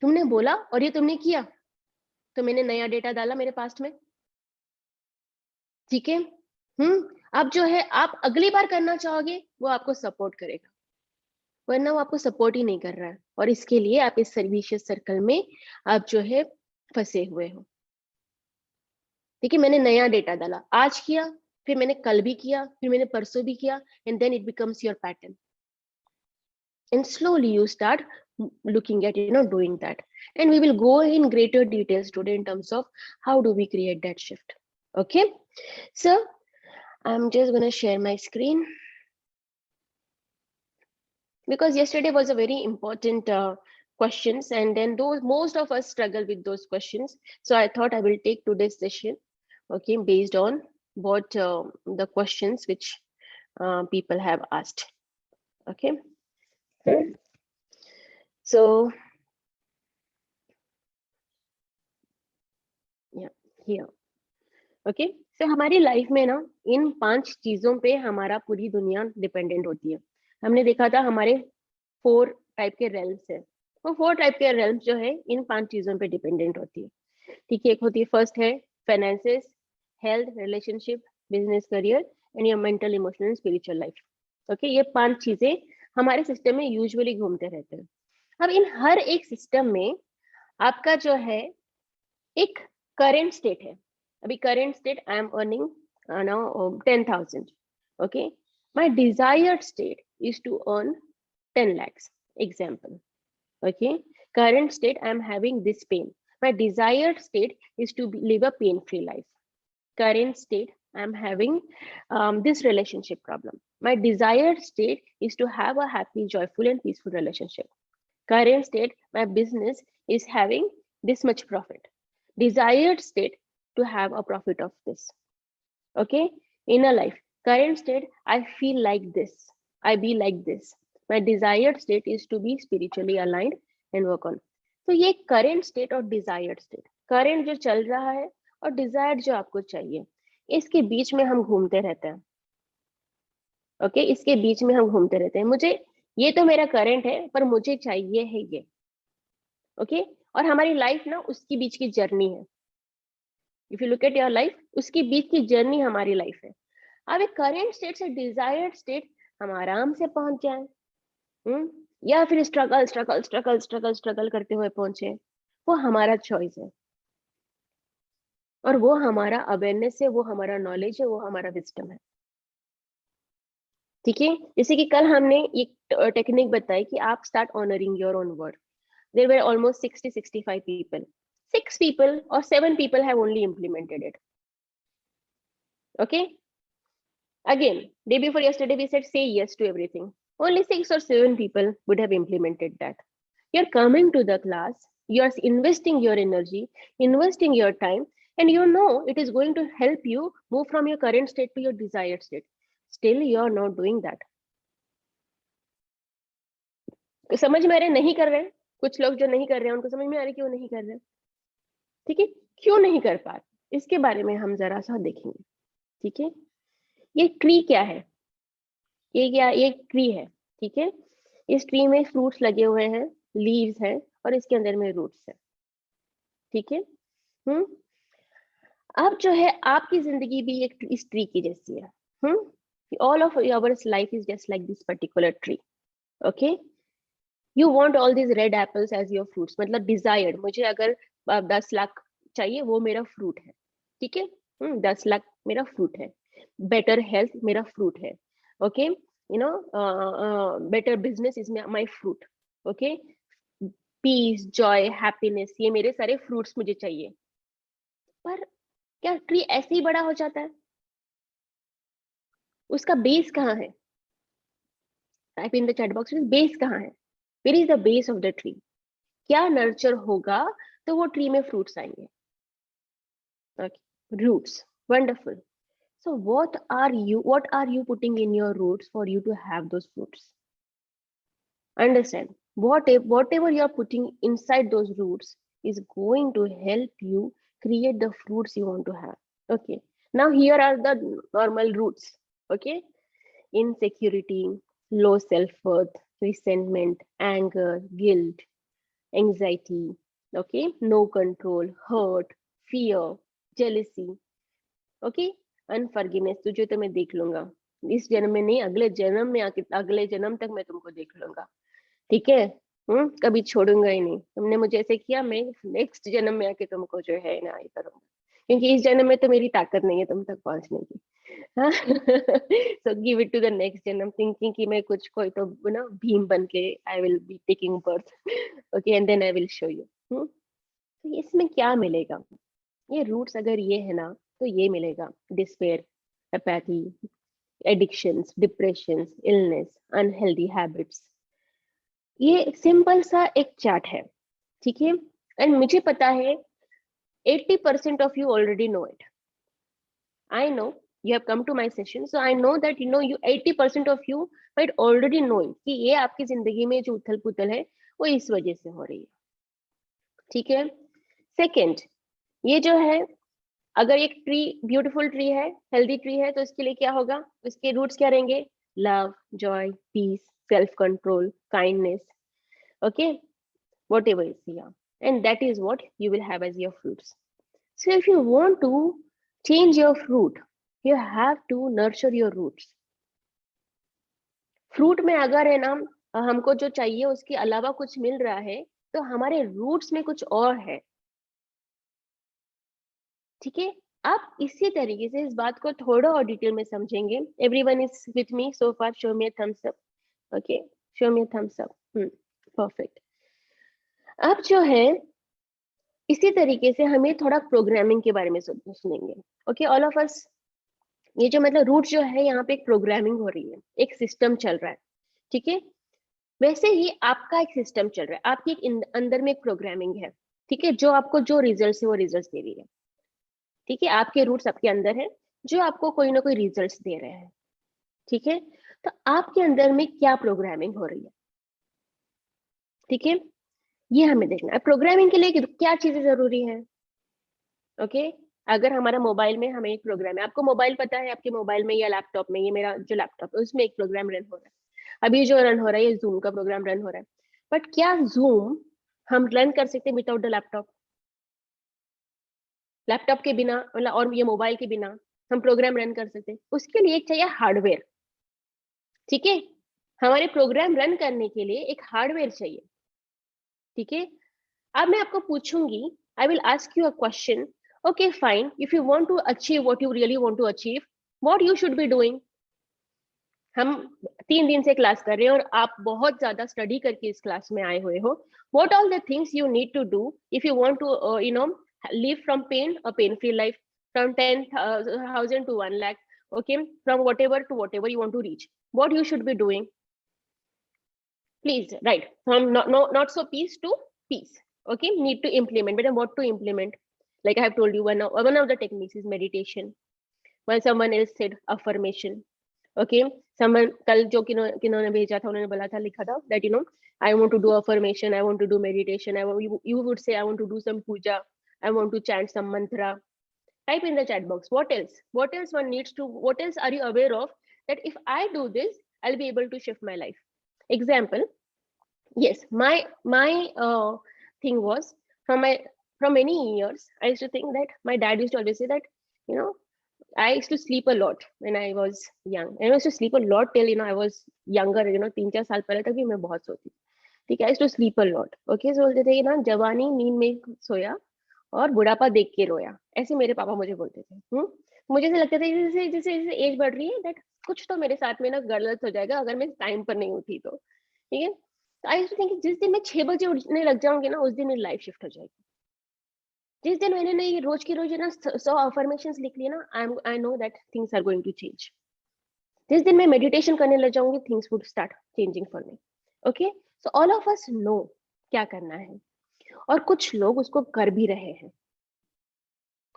तुमने बोला और ये तुमने किया, तो मैंने नया डेटा डाला मेरे पास्ट में. ठीक है, आप जो है आप अगली बार करना चाहोगे वो आपको सपोर्ट करेगा, वरना वो आपको सपोर्ट ही नहीं कर रहा है, और इसके लिए आप इस सर्विशियस सर्कल में आप जो है फंसे हुए हो। देखिए मैंने नया डेटा डाला, आज किया, फिर मैंने कल भी किया, फिर मैंने परसों भी किया, and then it becomes your pattern, and slowly you start looking at doing that, and we will go in greater details today in terms of how do we create that shift. Okay, so I'm just going to share my screen because yesterday was a very important questions, and then those most of us struggle with those questions, so I thought I will take today's session, okay, based on what the questions which people have asked. Okay, so yeah, here. Okay, so हमारी life में ना इन 5 चीजों पे हमारा पूरी दुनिया dependent होती है। हमने देखा था हमारे 4 टाइप के रेल्म्स है, वो 4 टाइप के रेल्म्स जो है इन 5 चीजों पे डिपेंडेंट होती है। ठीक है, एक होती है, फर्स्ट है finances, health, relationship, business, career and your mental, emotional, spiritual life. Okay, ये 5 चीजें हमारे सिस्टम में यूजुअली घूमते रहते हैं। अब इन हर एक सिस्टम में आपका जो है एक करेंट स्टेट है। अभी current state I am earning now 10,000, okay, my desired state is to earn 10 lakhs, example. Okay, current state I am having this pain, my desired state is to live a pain free life. Current state I am having this relationship problem, my desired state is to have a happy, joyful and peaceful relationship. Current state, my business is having this much profit. Desired state, to have a profit of this. Okay, in a life, current state, I feel like this, I be like this, my desired state is to be spiritually aligned and work on. तो ये current state और desired state, current जो चल रहा है और desired जो आपको चाहिए, इसके बीच में हम घूमते रहते हैं। ओके, इसके बीच में हम घूमते रहते हैं, मुझे ये तो मेरा करंट है पर मुझे चाहिए है ये। ओके, और हमारी लाइफ ना उसकी बीच की जर्नी है। If you look at your life, उसकी बीच की जर्नी हमारी लाइफ है। अब एक करेंट स्टेट से डिजायर्ड स्टेट हम आराम से पहुंच जाए, या फिर struggle struggle struggle struggle struggle करते हुए पहुंचे, वो हमारा चॉइस है, और वो हमारा अवेयरनेस है, वो हमारा नॉलेज है, वो हमारा विजडम है। ठीक है, जैसे कि कल हमने एक टेक्निक बताई कि आप start honouring your own word. There were almost 60-65 people. 6 people or 7 people have only implemented it. Okay, again, day before yesterday we said say yes to everything. Only 6 or 7 people would have implemented that. You're coming to the class, you're investing your energy, investing your time, and you know it is going to help you move from your current state to your desired state. Still you're not doing that. समझ में आ रहे नहीं कर रहे हैं? कुछ लोग जो नहीं कर रहे हैं उनको समझ में आ रही क्यों नहीं कर रहे? ठीक है, क्यों नहीं कर पा रहे, इसके बारे में हम जरा सा देखेंगे। ठीक है, ये ट्री क्या है, ये ट्री है। ठीक है, इस ट्री में फ्रूट्स लगे हुए हैं, लीव्स हैं, और इसके अंदर में रूट्स है। ठीक है, अब जो है आपकी जिंदगी भी एक इस ट्री की जैसी है। All of your life is just like this particular tree. Okay, you want all this red apples as your fruits, मतलब डिजायर्ड, मुझे अगर 10 लाख चाहिए, वो मेरा फ्रूट है। ठीक है, 10 लाख मेरा फ्रूट है, बेटर हेल्थ मेरा फ्रूट है। Okay, you know, better business is my fruit. Okay, peace, joy, happiness, ये मेरे सारे फ्रूट्स मुझे चाहिए। पर क्या ट्री ऐसे ही बड़ा हो जाता है? उसका बेस कहाँ है? Type in the chat box, base कहाँ है? Where is the base of the tree? क्या नर्चर होगा तो वो ट्री में फ्रूट्स आएंगे? Roots, wonderful. So what are you putting in your roots for you to have those fruits? Understand, whatever you are putting inside those roots is going to help you create the fruits you want to have. Okay, now here are the normal roots. Okay, insecurity, low self-worth, resentment, anger, guilt, anxiety, okay, no control, hurt, fear, jealousy. Okay, अनफॉरगिवनेस, तुझे तो मैं देख लूंगा, इस जन्म में नहीं, अगले जन्म में आके, अगले जन्म तक मैं तुमको देख लूंगा, ठीक है। कभी छोड़ूंगा ही नहीं, तुमने मुझे ऐसे किया, मैं नेक्स्ट जन्म में आके तुमको जो है ना ये करूंगा, क्योंकि इस जन्म में तो मेरी ताकत नहीं है तुम तक पहुंचने की। हाँ so give it to the next जन्म, थिंकिंग कि मैं कुछ कोई तो ना भीम बन के I will be taking birth, okay, and then I will show you. तो इसमें क्या मिलेगा, ये रूट्स अगर ये है ना, तो ये मिलेगा, despair, apathy, addictions, depressions, illness, unhealthy habits. ये सिंपल सा एक चार्ट है, ठीक है। एंड मुझे पता है 80% of you already know it. I know you have come to my session, so I know that you 80% of you might already know it कि ये आपकी जिंदगी में जो उथल पुथल है वो इस वजह से हो रही है, ठीक है। सेकंड, ये जो है, अगर एक ट्री ब्यूटीफुल ट्री है, हेल्दी ट्री है, तो इसके लिए क्या होगा, इसके रूट्स क्या रहेंगे, love, joy, peace, self control, kindness, okay, whatever is here, and that is what you will have as your fruits. So if you want to change your fruit, you have to nurture your roots. Fruit में अगर है ना हमको जो चाहिए उसके अलावा कुछ मिल रहा है, तो हमारे रूट्स में कुछ और है, ठीक है। आप इसी तरीके से इस बात को थोड़ा और डिटेल में समझेंगे। Everyone is with me so far, show me a thumbs up, okay, show me a thumbs up, perfect. अब जो है इसी तरीके से हमें थोड़ा प्रोग्रामिंग के बारे में सुनेंगे, ओके, ऑल ऑफ अस। ये जो मतलब रूट जो है, यहाँ पे एक प्रोग्रामिंग हो रही है, एक सिस्टम चल रहा है, ठीक है। वैसे ही आपका एक सिस्टम चल रहा है, आपकी एक अंदर में एक प्रोग्रामिंग है, ठीक है, जो आपको जो रिजल्ट है वो रिजल्ट दे रही है, ठीक है। आपके रूट्स आपके अंदर है, जो आपको कोई ना कोई रिजल्ट दे रहे हैं, ठीक है। तो आपके अंदर में क्या प्रोग्रामिंग हो रही है, ठीक है, ये हमें देखना है। प्रोग्रामिंग के लिए क्या चीजें जरूरी है, ओके। अगर हमारा मोबाइल में हमें एक प्रोग्राम है, आपको मोबाइल पता है, आपके मोबाइल में या लैपटॉप में, ये मेरा जो लैपटॉप है उसमें एक प्रोग्राम रन हो रहा है, अभी जो रन हो रहा है ये जूम का प्रोग्राम रन हो रहा है। बट क्या जूम हम रन कर सकते हैं विदाउट द लैपटॉप? लैपटॉप के बिना मतलब, और ये मोबाइल के बिना हम प्रोग्राम रन कर सकते हैं? उसके लिए एक चाहिए हार्डवेयर, ठीक है। हमारे प्रोग्राम रन करने के लिए एक हार्डवेयर चाहिए, ठीक है। अब मैं आपको पूछूंगी, I will ask you a question, okay fine, if you want to achieve what you really want to achieve, what you should be doing. हम 3 दिन से क्लास कर रहे हैं और आप बहुत ज्यादा स्टडी करके इस क्लास में आए हुए हो। What all the things you need to do if you want to live from pain, a pain free life, from 10,000 to 1 lakh, okay, from whatever to whatever you want to reach, what you should be doing? Please write from not so peace to peace, okay. Need to implement, but what to implement? Like I have told you, one of the techniques is meditation. While someone else said affirmation, okay. Someone कल जो किन्होंने भेजा था, उन्होंने बोला था, लिखा था that I want to do affirmation, I want to do meditation, you would say I want to do some puja, I want to chant some mantra. Type in the chat box. What else? What else one needs to? What else are you aware of that if I do this, I'll be able to shift my life? Example. Yes, my thing was from many years. I used to think that my dad used to always say that you know I used to sleep a lot when I was young. And I used to sleep a lot till I was younger. 3-4 साल पहले तक भी मैं बहुत सोती, ठीक है। I used to sleep a lot. Okay, so बोलते थे कि ना जवानी नींद में सोया और बुढ़ापा देख के रोया, ऐसे मेरे पापा मुझे बोलते थे। मुझे ऐसा लगता था जैसे जैसे जैसे एज बढ़ रही है दैट कुछ तो मेरे साथ में ना गलत हो जाएगा अगर मैं टाइम पर नहीं उठी तो, ठीक है। आई यूज्ड टू थिंक जिस दिन मैं 6 बजे उठने लग जाऊंगी ना, उस दिन मेरी लाइफ शिफ्ट हो जाएगी। जिस दिन मैंने ये रोज की रोज ना 100 अफर्मेशंस लिख लिए ना, I know that things are going to change. जिस दिन मैं मेडिटेशन करने लग जाऊंगी, things would start changing for me, okay. So all of us know क्या करना है, और कुछ लोग उसको कर भी रहे हैं।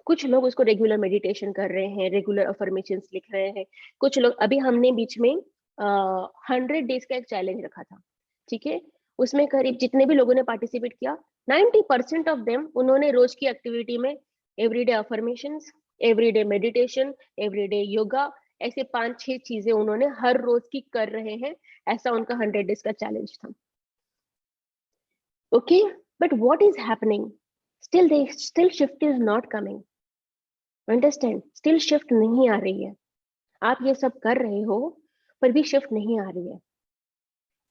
कुछ लोग उसको रेगुलर मेडिटेशन कर रहे हैं, रेगुलर अफर्मेशंस लिख रहे हैं। कुछ लोग, अभी हमने बीच में 100 डेज का एक चैलेंज रखा था, ठीक है। उसमें करीब जितने भी लोगों ने पार्टिसिपेट किया, 90% ऑफ देम, उन्होंने रोज की एक्टिविटी में everyday affirmations, everyday meditation, everyday yoga, ऐसे 5-6 चीजें उन्होंने हर रोज की कर रहे हैं। ऐसा उनका 100 डेज का चैलेंज था, okay. But what is happening, still shift is not coming, understand? Still shift नहीं आ रही है, आप ये सब कर रहे हो पर भी शिफ्ट नहीं आ रही है,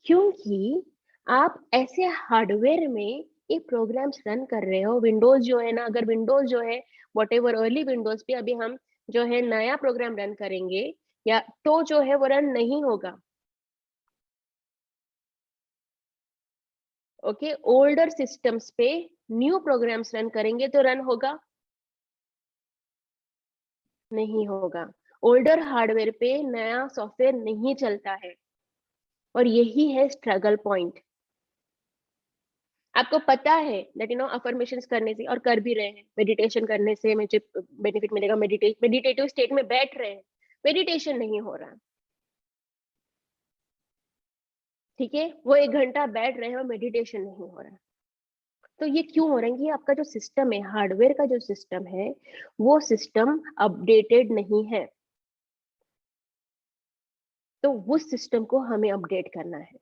क्योंकि आप ऐसे हार्डवेयर में ये प्रोग्राम्स रन कर रहे हो। विंडोज जो है ना, अगर विंडोज जो है वॉट एवर अर्ली विंडोज पे अभी हम जो है नया प्रोग्राम रन करेंगे या तो जो है वो रन नहीं होगा। ओके, ओल्डर सिस्टम्स पे न्यू प्रोग्राम्स रन करेंगे तो रन होगा? नहीं होगा। ओल्डर हार्डवेयर पे नया सॉफ्टवेयर नहीं चलता है, और यही है स्ट्रगल पॉइंट। आपको पता है दैट अफर्मेशंस करने से, और कर भी रहे हैं, मेडिटेशन करने से मुझे बेनिफिट मिलेगा, मेडिटेटिव स्टेट में बैठ रहे हैं, मेडिटेशन नहीं हो रहा, ठीक है, वो 1 घंटा बैठ रहे हैं और मेडिटेशन नहीं हो रहा। तो ये क्यों हो रहा है? ये आपका जो सिस्टम है, हार्डवेयर का जो सिस्टम है, वो सिस्टम अपडेटेड नहीं है। तो उस सिस्टम को हमें अपडेट करना है।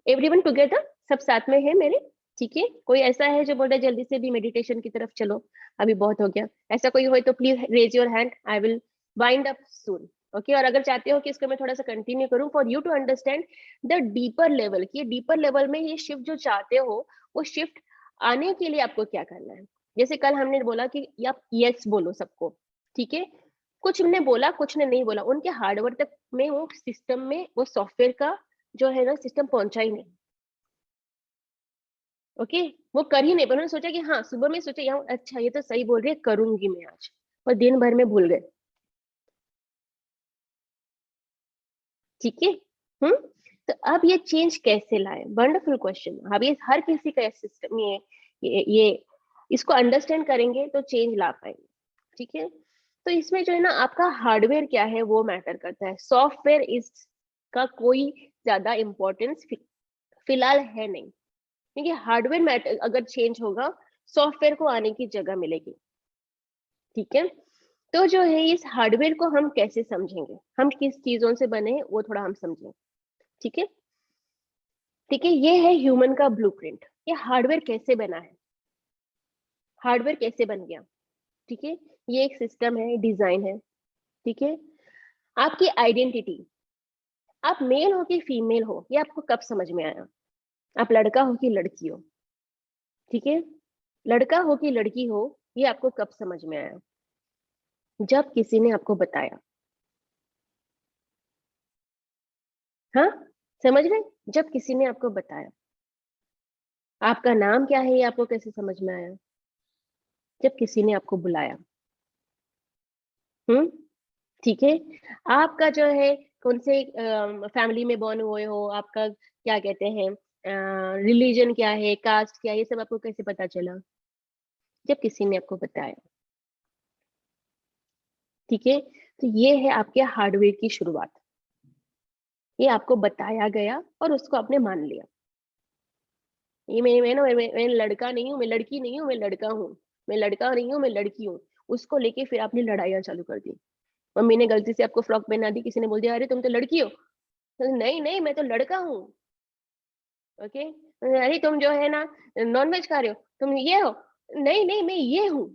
एवरीवन टुगेदर, सब साथ में है मेरे? ठीक है, कोई ऐसा है जो बोल रहा है जल्दी से भी मेडिटेशन की तरफ चलो, अभी बहुत हो गया? ऐसा कोई हो तो please raise your hand, I will wind up soon. Okay, और अगर चाहते हो कि इसको मैं थोड़ा सा कंटिन्यू करूं for you to understand the deeper level, कि डीपर लेवल में ये शिफ्ट जो चाहते हो, वो शिफ्ट आने के लिए आपको क्या करना है। जैसे कल हमने बोला कि आप यस बोलो सबको, ठीक है, कुछ ने बोला कुछ ने नहीं बोला, उनके हार्डवेयर तक में वो सिस्टम में वो सॉफ्टवेयर का जो है ना सिस्टम पहुंचा ही नहीं। ओके, वो कर ही नहीं पर उन्होंने सोचा कि हाँ, सुबह में सोचा यहाँ अच्छा ये तो सही बोल रही है, करूंगी मैं आज, और दिन भर में भूल गए। ठीक है। हम्म। तो अब ये चेंज कैसे लाए? Wonderful question. अब ये हर किसी का सिस्टम, ये इसको अंडरस्टैंड करेंगे तो चेंज ला पाएंगे। ठीक है, तो इसमें जो है ना आपका हार्डवेयर क्या है वो मैटर करता है, सॉफ्टवेयर इसका कोई ज्यादा इम्पोर्टेंस फिलहाल है नहीं, क्योंकि हार्डवेयर मैटर अगर चेंज होगा, सॉफ्टवेयर को आने की जगह मिलेगी। ठीक है, तो जो है इस हार्डवेयर को हम कैसे समझेंगे, हम किस चीजों से बने हैं वो थोड़ा हम समझें। ठीक है, ठीक है, ये है ह्यूमन का ब्लूप्रिंट। ये हार्डवेयर कैसे बना है, हार्डवेयर कैसे बन गया? ठीक है, ये एक सिस्टम है, डिजाइन है। ठीक है, आपकी आइडेंटिटी, आप मेल हो कि फीमेल हो, ये आपको कब समझ में आया? आप लड़का हो कि लड़की हो? ठीक है, लड़का हो कि लड़की हो, ये आपको कब समझ में आया? जब किसी ने आपको बताया। हाँ, समझ रहे? जब किसी ने आपको बताया। आपका नाम क्या है ये आपको कैसे समझ में आया? जब किसी ने आपको बुलाया। हम्म। ठीक है, आपका जो है कौन से फैमिली में बॉर्न हुए हो, आपका क्या कहते हैं रिलीजन क्या है, कास्ट क्या है, ये सब आपको कैसे पता चला? जब किसी ने आपको बताया। ठीक है, तो ये है आपके हार्डवेयर की शुरुआत। ये आपको बताया गया और उसको आपने मान लिया। ये मैं लड़का नहीं हूँ, मैं लड़की नहीं हूँ, मैं लड़का हूँ, मैं लड़का नहीं हूँ, मैं लड़की हूँ, उसको लेके फिर आपने लड़ाइयाँ चालू कर दी। मम्मी ने गलती से आपको फ्रॉक पहना दी, किसी ने बोल दिया अरे तुम तो लड़की हो, तो नहीं नहीं मैं तो लड़का हूँ। ओके, अरे तुम जो है ना नॉन वेज खा रहे हो, तुम ये हो, नहीं नहीं मैं ये हूँ।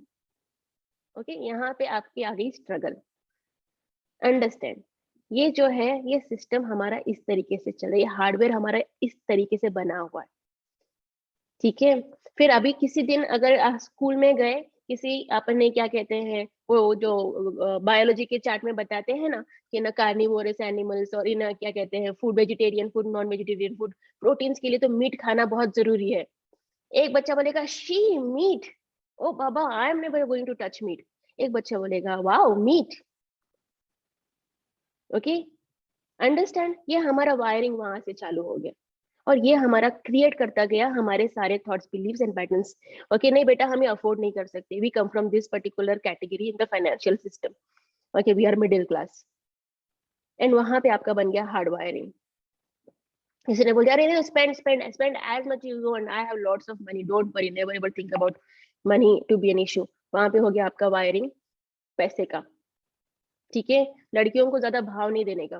ओके, यहाँ पे आपकी आ गई स्ट्रगल। अंडरस्टैंड? ये जो है ये सिस्टम हमारा इस तरीके से चल रहा है, ये हार्डवेयर हमारा इस तरीके से बना हुआ है। ठीक है, फिर अभी किसी दिन अगर स्कूल में गए, किसी अपने क्या कहते हैं वो जो बायोलॉजी के चार्ट में बताते हैं ना कि ना कार्निवोरस एनिमल्स और इन क्या कहते हैं food, vegetarian food, non vegetarian food, proteins के लिए तो मीट खाना बहुत जरूरी है। एक बच्चा बोलेगा शी मीट, ओ बाबा I am never going to touch meat. एक बच्चा बोलेगा वाओ मीट। Okay, understand? ये हमारा वायरिंग वहां से चालू हो गया, और ये हमारा क्रिएट करता गया हमारे सारे thoughts, beliefs and patterns. Okay, नहीं बेटा हम ये अफोर्ड नहीं कर सकते, we come from this particular category in the financial system, okay we are middle class. And वहां पे आपका बन गया हार्ड वायरिंग। किसी ने बोल दिया अरे spend spend spend as much you want, I have lots of money, don't worry, never ever think about money to be an issue. वहां पे हो गया आपका वायरिंग पैसे का। ठीक है, लड़कियों को ज्यादा भाव नहीं देने का।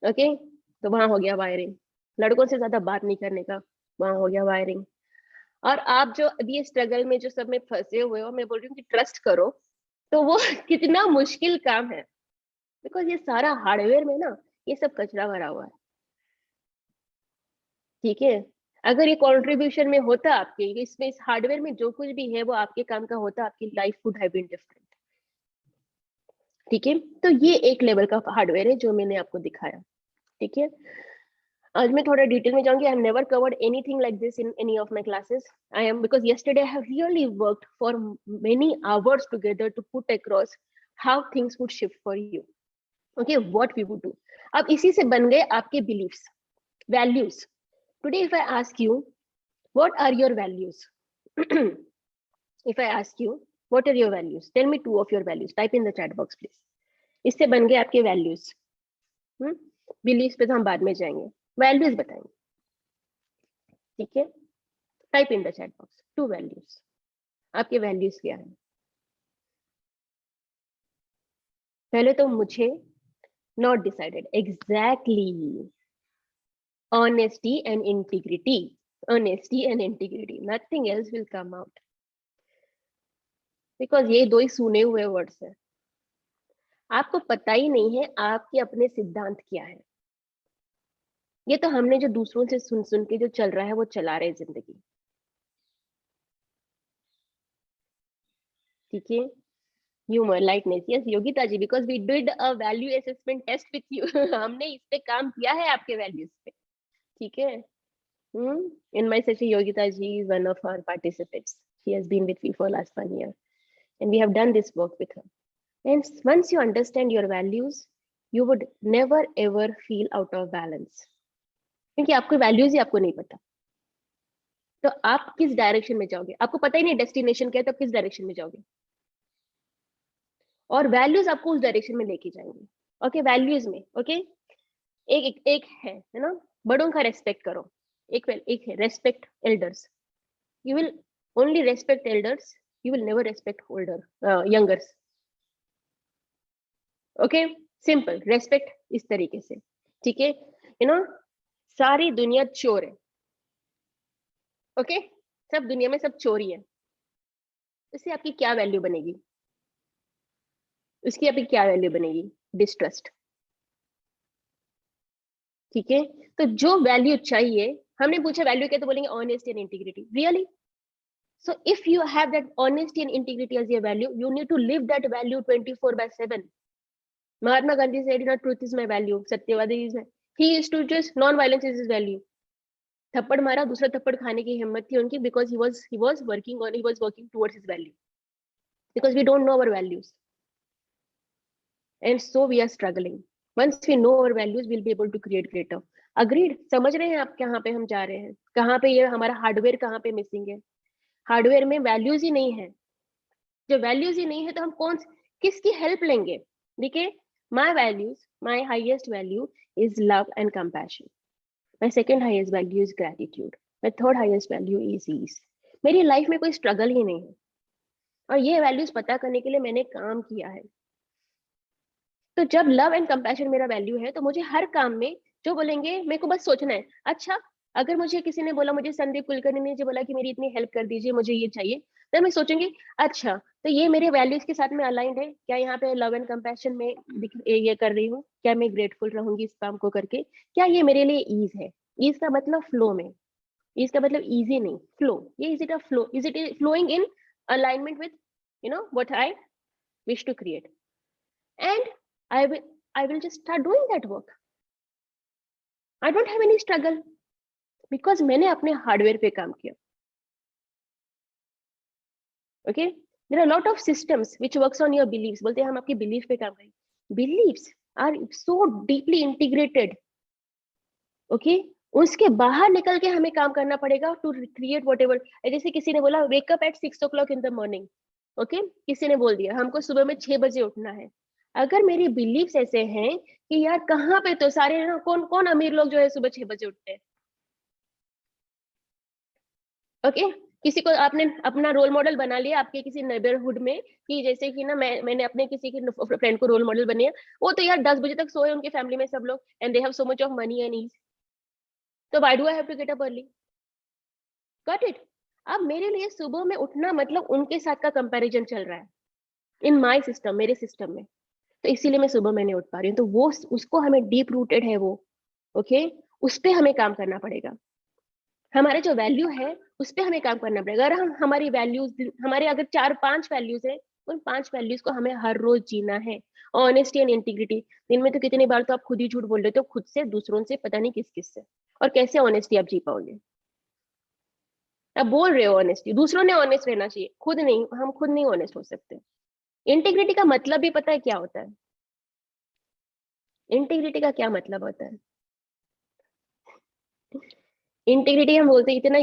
ओके, तो वहां हो गया वायरिंग। लड़कों से ज्यादा बात नहीं करने का, वहां हो गया वायरिंग। और आप जो अभी स्ट्रगल में जो सब में फंसे हुए हो, मैं बोल रही हूँ कि ट्रस्ट करो, तो वो कितना मुश्किल काम है, बिकॉज ये सारा हार्डवेयर में ना ये सब कचरा भरा हुआ है। ठीक है, अगर ये कंट्रीब्यूशन में होता आपके, इसमें इस हार्डवेयर में जो कुछ भी है वो आपके काम का होता, आपकी life would have been different. ठीक है, तो ये एक लेवल का हार्डवेयर है जो मैंने आपको दिखाया। ठीक है, आज मैं थोड़ा डिटेल में जाऊंगी। I have never covered anything like this in any of my classes. I am because yesterday I have really worked for many hours together to put across how things would shift for you. Okay, what we would do. अब इसी से बन गए आपके beliefs, values. Today if I ask you what are your values, if I ask you what are your values, tell me 2 of your values. Type in the chat box please. इससे बन गए आपके values. beliefs पे तो हम बाद में जाएंगे, values बताएंगे। ठीक है, type in the chat box 2 values. आपके वैल्यूज क्या है? पहले तो मुझे not decided, exactly, honesty and integrity, honesty and integrity, nothing else will come out, because ये 2 ही सुने हुए वर्ड्स है। आपको पता ही नहीं है आपके अपने सिद्धांत क्या है। ये तो हमने जो दूसरों से सुन सुन के जो चल रहा है वो चला रहे जिंदगी। ठीक है, humour, lightness, yes Yogita ji, because we did a value assessment test with you. हमने इस पे काम किया है आपके वैल्यूज पे। ठीक है, in my session Yogita ji is one of our participants. She has been with me for last 1 year and we have done this work with her. And once you understand your values, you would never ever feel out of balance, क्योंकि आपको values ही आपको नहीं पता, तो आप किस direction में जाओगे? आपको पता ही नहीं डेस्टिनेशन क्या है, तो किस डायरेक्शन में जाओगे? और वैल्यूज आपको उस डायरेक्शन में लेके जाएंगे। ओके, वैल्यूज में ओके, एक है ना, बड़ों का रेस्पेक्ट करो। एक है respect elders, you will only respect elders, you will never respect youngers. Okay, simple, respect इस तरीके से। ठीक है, सारी दुनिया चोर है। ओके, सब दुनिया में सब चोरी है, इससे आपकी क्या वैल्यू बनेगी? उसकी आपकी क्या वैल्यू बनेगी? डिस्ट्रस्ट। ठीक है, तो जो वैल्यू चाहिए, हमने पूछा वैल्यू क्या, तो बोलेंगे honesty and integrity. Really? So if you have that honesty and integrity as your value, you need to live that value 24/7. Mahatma Gandhi said, truth is my value. Satyavadi is my, he used to just non-violence is his value. थप्पड़ मारा, दूसरा थप्पड़ खाने की हिम्मत थी उनकी, because he was working towards his value. Because we don't know our values, and so we are struggling. Once we know our values, we'll be able to create greater. Agreed? समझ रहे हैं आप कहाँ पे हम जा रहे हैं? कहाँ पे ये हमारा हार्डवेयर कहाँ पे मिसिंग है? हार्डवेयर में वैल्यूज ही नहीं है। जो वैल्यूज ही नहीं है तो हम किसकी हेल्प लेंगे? देखिए, my values, my highest value is love and compassion. My second highest value is gratitude. My third highest value is ease. मेरी लाइफ में कोई स्ट्रगल ही नहीं है, और ये वैल्यूज पता करने के लिए मैंने काम किया है। तो जब लव एंड कंपैशन मेरा वैल्यू है, तो मुझे हर काम में जो बोलेंगे मेरे को बस सोचना है, अच्छा अगर मुझे किसी ने बोला, मुझे संदीप कुलकर्णी ने जो बोला कि मेरी इतनी हेल्प कर दीजिए, मुझे ये चाहिए, तो मैं सोचूंगी अच्छा तो ये मेरे वैल्यूज के साथ में अलाइंड है क्या? यहाँ पे लव एंड कंपैशन में ये कर रही हूँ क्या? मैं ग्रेटफुल रहूंगी इस काम को करके क्या? ये मेरे लिए ईज है? ईज का मतलब फ्लो में, ईज का मतलब इजी नहीं, फ्लो। ये is it a flow? Is it flowing in alignment with what I wish to create? and I will just start doing that work. I don't have any struggle because मैंने अपने hardware पे काम किया। Okay, there are a lot of systems which works on your beliefs. बोलते हैं हम आपके belief पे काम करें। Beliefs are so deeply integrated. Okay, उसके बाहर निकल के हमें काम करना पड़ेगा to create whatever. जैसे किसी ने बोला wake up at 6 o'clock in the morning. Okay, किसी ने बोल दिया हमको सुबह में 6 बजे उठना है। अगर मेरे बिलीफ्स ऐसे हैं कि यार कहाँ पे तो सारे ना, कौन कौन अमीर लोग जो है सुबह 6 बजे उठते हैं? ओके, किसी को आपने अपना रोल मॉडल बना लिया आपके किसी नेबरहुड में, कि जैसे कि ना मैंने अपने किसी के फ्रेंड को रोल मॉडल बनाया, वो तो यार 10 बजे तक सोए उनके फैमिली में सब लोग, and they have so much of money and ease, तो why do I have to get up early? Got it? अब मेरे लिए सुबह में उठना मतलब उनके साथ का कंपैरिजन चल रहा है इन माय सिस्टम, मेरे सिस्टम में, तो इसीलिए मैं सुबह में नहीं उठ पा रही हूँ। तो वो उसको हमें डीप रूटेड है वो, ओके, उस पे हमें काम करना पड़ेगा। हमारे जो वैल्यू है उस पे हमें काम करना पड़ेगा। अगर हम हमारी वैल्यूज, हमारे अगर 4-5 वैल्यूज है, उन 5 वैल्यूज को हमें हर रोज जीना है। ऑनेस्टी एंड इंटीग्रिटी, दिन में तो कितनी बार तो आप खुद ही झूठ बोल रहे हो, खुद से, दूसरों से, पता नहीं किस किस से, और कैसे ऑनेस्टी आप जी पाओगे? आप बोल रहे हो ऑनेस्टी, दूसरों ने ऑनेस्ट रहना चाहिए, खुद नहीं, हम खुद नहीं ऑनेस्ट हो सकते। इंटीग्रिटी का मतलब भी पता है क्या होता है? इंटीग्रिटी का क्या मतलब होता है? इंटीग्रिटी हम बोलते हैं, इतना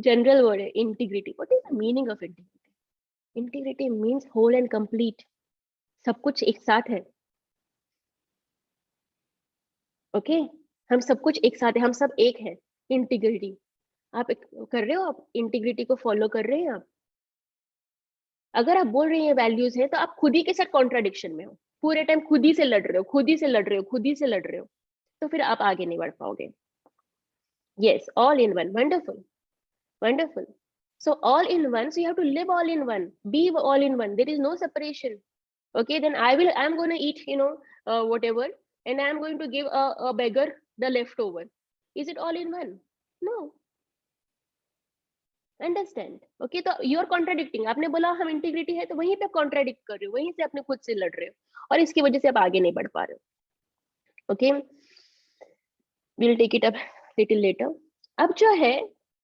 जनरल वर्ड है integrity. What is the meaning of integrity? Integrity means whole and complete, सब कुछ एक साथ है। ओके, हम सब कुछ एक साथ है, हम सब एक है। इंटीग्रिटी आप कर रहे हो, आप इंटीग्रिटी को फॉलो कर रहे हैं आप? अगर आप बोल रहे हैं वैल्यूज है, तो आप खुद ही के साथ कॉन्ट्राडिक्शन में हो, पूरे टाइम खुद ही से लड़ रहे हो, खुद ही से लड़ रहे हो, खुद ही से लड़ रहे हो, तो फिर आप आगे नहीं बढ़ पाओगे। Yes, all in one. Wonderful. Wonderful. So all in one, so you have to live all in one, be all in one. There is no separation. Okay, then I'm going to eat, whatever, and I'm going to give a beggar the leftover. Is it all in one? No. Understand? Okay, तो you're contradicting. आपने बोला हम integrity है, तो वहीं पे आप contradict कर रहे हो, वहीं से अपने खुद से लड़ रहे हो, और इसकी वजह से आप आगे नहीं बढ़ पा रहे हो। Okay, we'll take it up little later. अब जो है,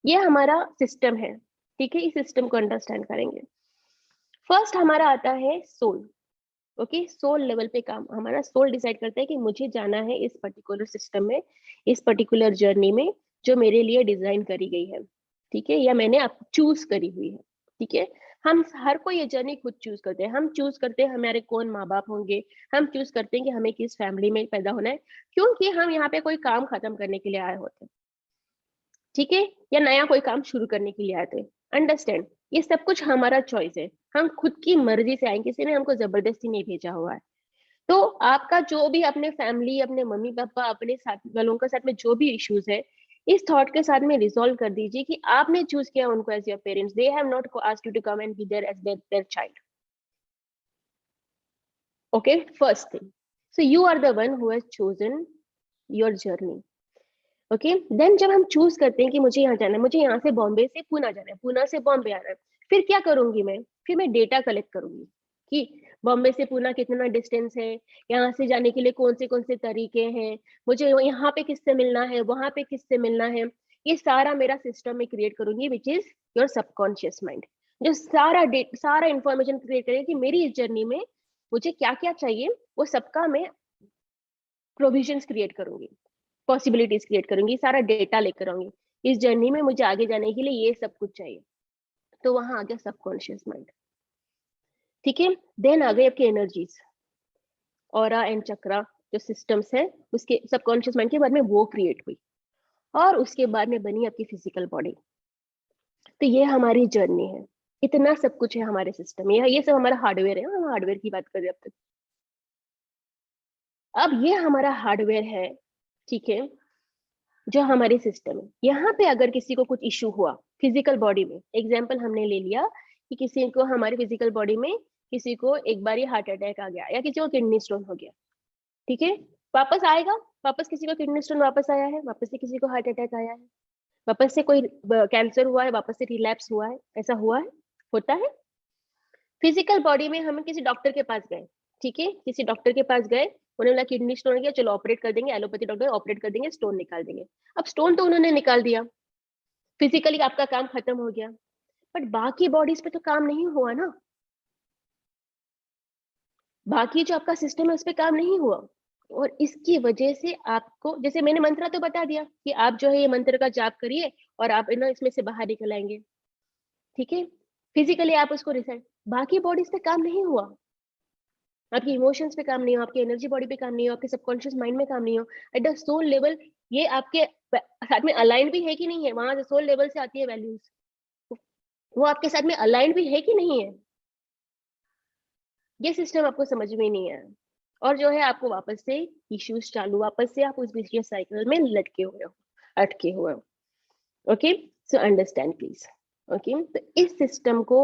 ये हमारा सिस्टम है, ठीक है, इस सिस्टम को अंडरस्टैंड करेंगे। फर्स्ट हमारा आता है सोल। ओके, सोल लेवल पे काम, हमारा सोल डिसाइड करता है कि मुझे जाना है इस पर्टिकुलर सिस्टम में, इस पर्टिकुलर जर्नी में जो मेरे लिए डिजाइन करी गई है, ठीक है, या मैंने आप चूज करी हुई है, ठीक है। हम हर कोई ये जर्नी खुद चूज करते हैं, हम चूज करते हैं हमारे कौन माँ बाप होंगे, हम चूज करते हैं कि हमें किस फैमिली में पैदा होना है, क्योंकि हम यहाँ पे कोई काम खत्म करने के लिए आए होते हैं, ठीक है, या नया कोई काम शुरू करने के लिए आए थे। अंडरस्टैंड? ये सब कुछ हमारा चॉइस है, हम खुद की मर्जी से आए, किसी ने हमको जबरदस्ती नहीं भेजा हुआ है। तो आपका जो भी अपने फैमिली, अपने मम्मी पापा, अपने साथ वालों के साथ में जो भी इश्यूज है, इस थॉट के साथ में रिजॉल्व कर दीजिए कि आपने चूज किया उनको as your parents, they have not asked you to come and be there as their child. Okay, first thing, so you are the one who has chosen your journey. Okay, then जब हम choose करते हैं कि मुझे यहाँ जाना है, मुझे यहाँ से बॉम्बे से पूना जाना है, पूना से बॉम्बे आना है, फिर क्या करूंगी मैं? फिर मैं डेटा कलेक्ट करूंगी कि बॉम्बे से पूना कितना डिस्टेंस है, यहाँ से जाने के लिए कौन से तरीके हैं, मुझे यहाँ पे किससे मिलना है, वहां पे किससे मिलना है, ये सारा मेरा सिस्टम में क्रिएट करूंगी, which is your subconscious mind, जो सारा इंफॉर्मेशन क्रिएट करेगा कि मेरी इस जर्नी में मुझे क्या क्या चाहिए, वो सबका मैं प्रोविजंस क्रिएट करूंगी, पॉसिबिलिटीज क्रिएट करूंगी, सारा डेटा लेकर आऊंगी, इस जर्नी में मुझे आगे जाने के लिए ये सब कुछ चाहिए। तो वहां आ गया सबकॉन्शियस माइंड, ठीक है। देन आ गई आपकी एनर्जीज, ऑरा एंड चक्रा, जो सिस्टम्स है उसके सबकॉन्शियस माइंड के बाद में वो क्रिएट हुई, और उसके बाद में बनी आपकी फिजिकल बॉडी। तो ये हमारी जर्नी है, इतना सब कुछ है हमारे सिस्टम में, ये सब हमारा हार्डवेयर है, हम हार्डवेयर की बात कर रहे हैं अब तक। अब ये हमारा हार्डवेयर है, ठीक है, जो हमारी सिस्टम है। यहाँ पे अगर किसी को कुछ इशू हुआ फिजिकल बॉडी में, एग्जाम्पल हमने ले लिया कि किसी को हमारी फिजिकल बॉडी में, किसी को एक बार हार्ट अटैक आ गया, या किसी को किडनी स्टोन हो गया, ठीक है, वापस आएगा, वापस किसी को किडनी स्टोन वापस आया है, वापस से किसी को हार्ट अटैक आया है, वापस से कोई कैंसर हुआ है, वापस से रिलैप्स हुआ है, ऐसा हुआ है, होता है। फिजिकल बॉडी में हम किसी डॉक्टर के पास गए, ठीक है, किसी डॉक्टर के पास गए, उन्होंने बोला किडनी स्टोन गया, चलो ऑपरेट कर देंगे, एलोपैथी डॉक्टर ऑपरेट कर देंगे, स्टोन निकाल देंगे। अब स्टोन तो उन्होंने निकाल दिया, फिजिकली आपका काम खत्म हो गया, बट बाकी बॉडीज पे तो काम नहीं हुआ ना, बाकी जो आपका सिस्टम है उस पर काम नहीं हुआ, और इसकी वजह से आपको, जैसे मैंने मंत्र तो बता दिया कि आप जो है ये मंत्र का जाप करिए और आप इसमें से बाहर निकल आएंगे, ठीक है, फिजिकली आप उसको रिसेंट, बाकी बॉडीज पे काम नहीं हुआ, आपके इमोशंस पे काम नहीं हो, आपकी एनर्जी बॉडी पे काम नहीं हो, आपके सबकॉन्शियस माइंड में काम नहीं हो, एट द सोल लेवल ये आपके साथ में अलाइन भी है कि नहीं है, वहां से सोल लेवल से आती है वैल्यूज, वो आपके साथ में अलाइन भी है कि नहीं है, ये सिस्टम आपको समझ में नहीं आया, और जो है आपको वापस से इश्यूज चालू, वापस से आप उस विशियस साइकिल में लटके हुए हो, अटके हुए हो। Okay, so understand please. Okay, तो इस सिस्टम को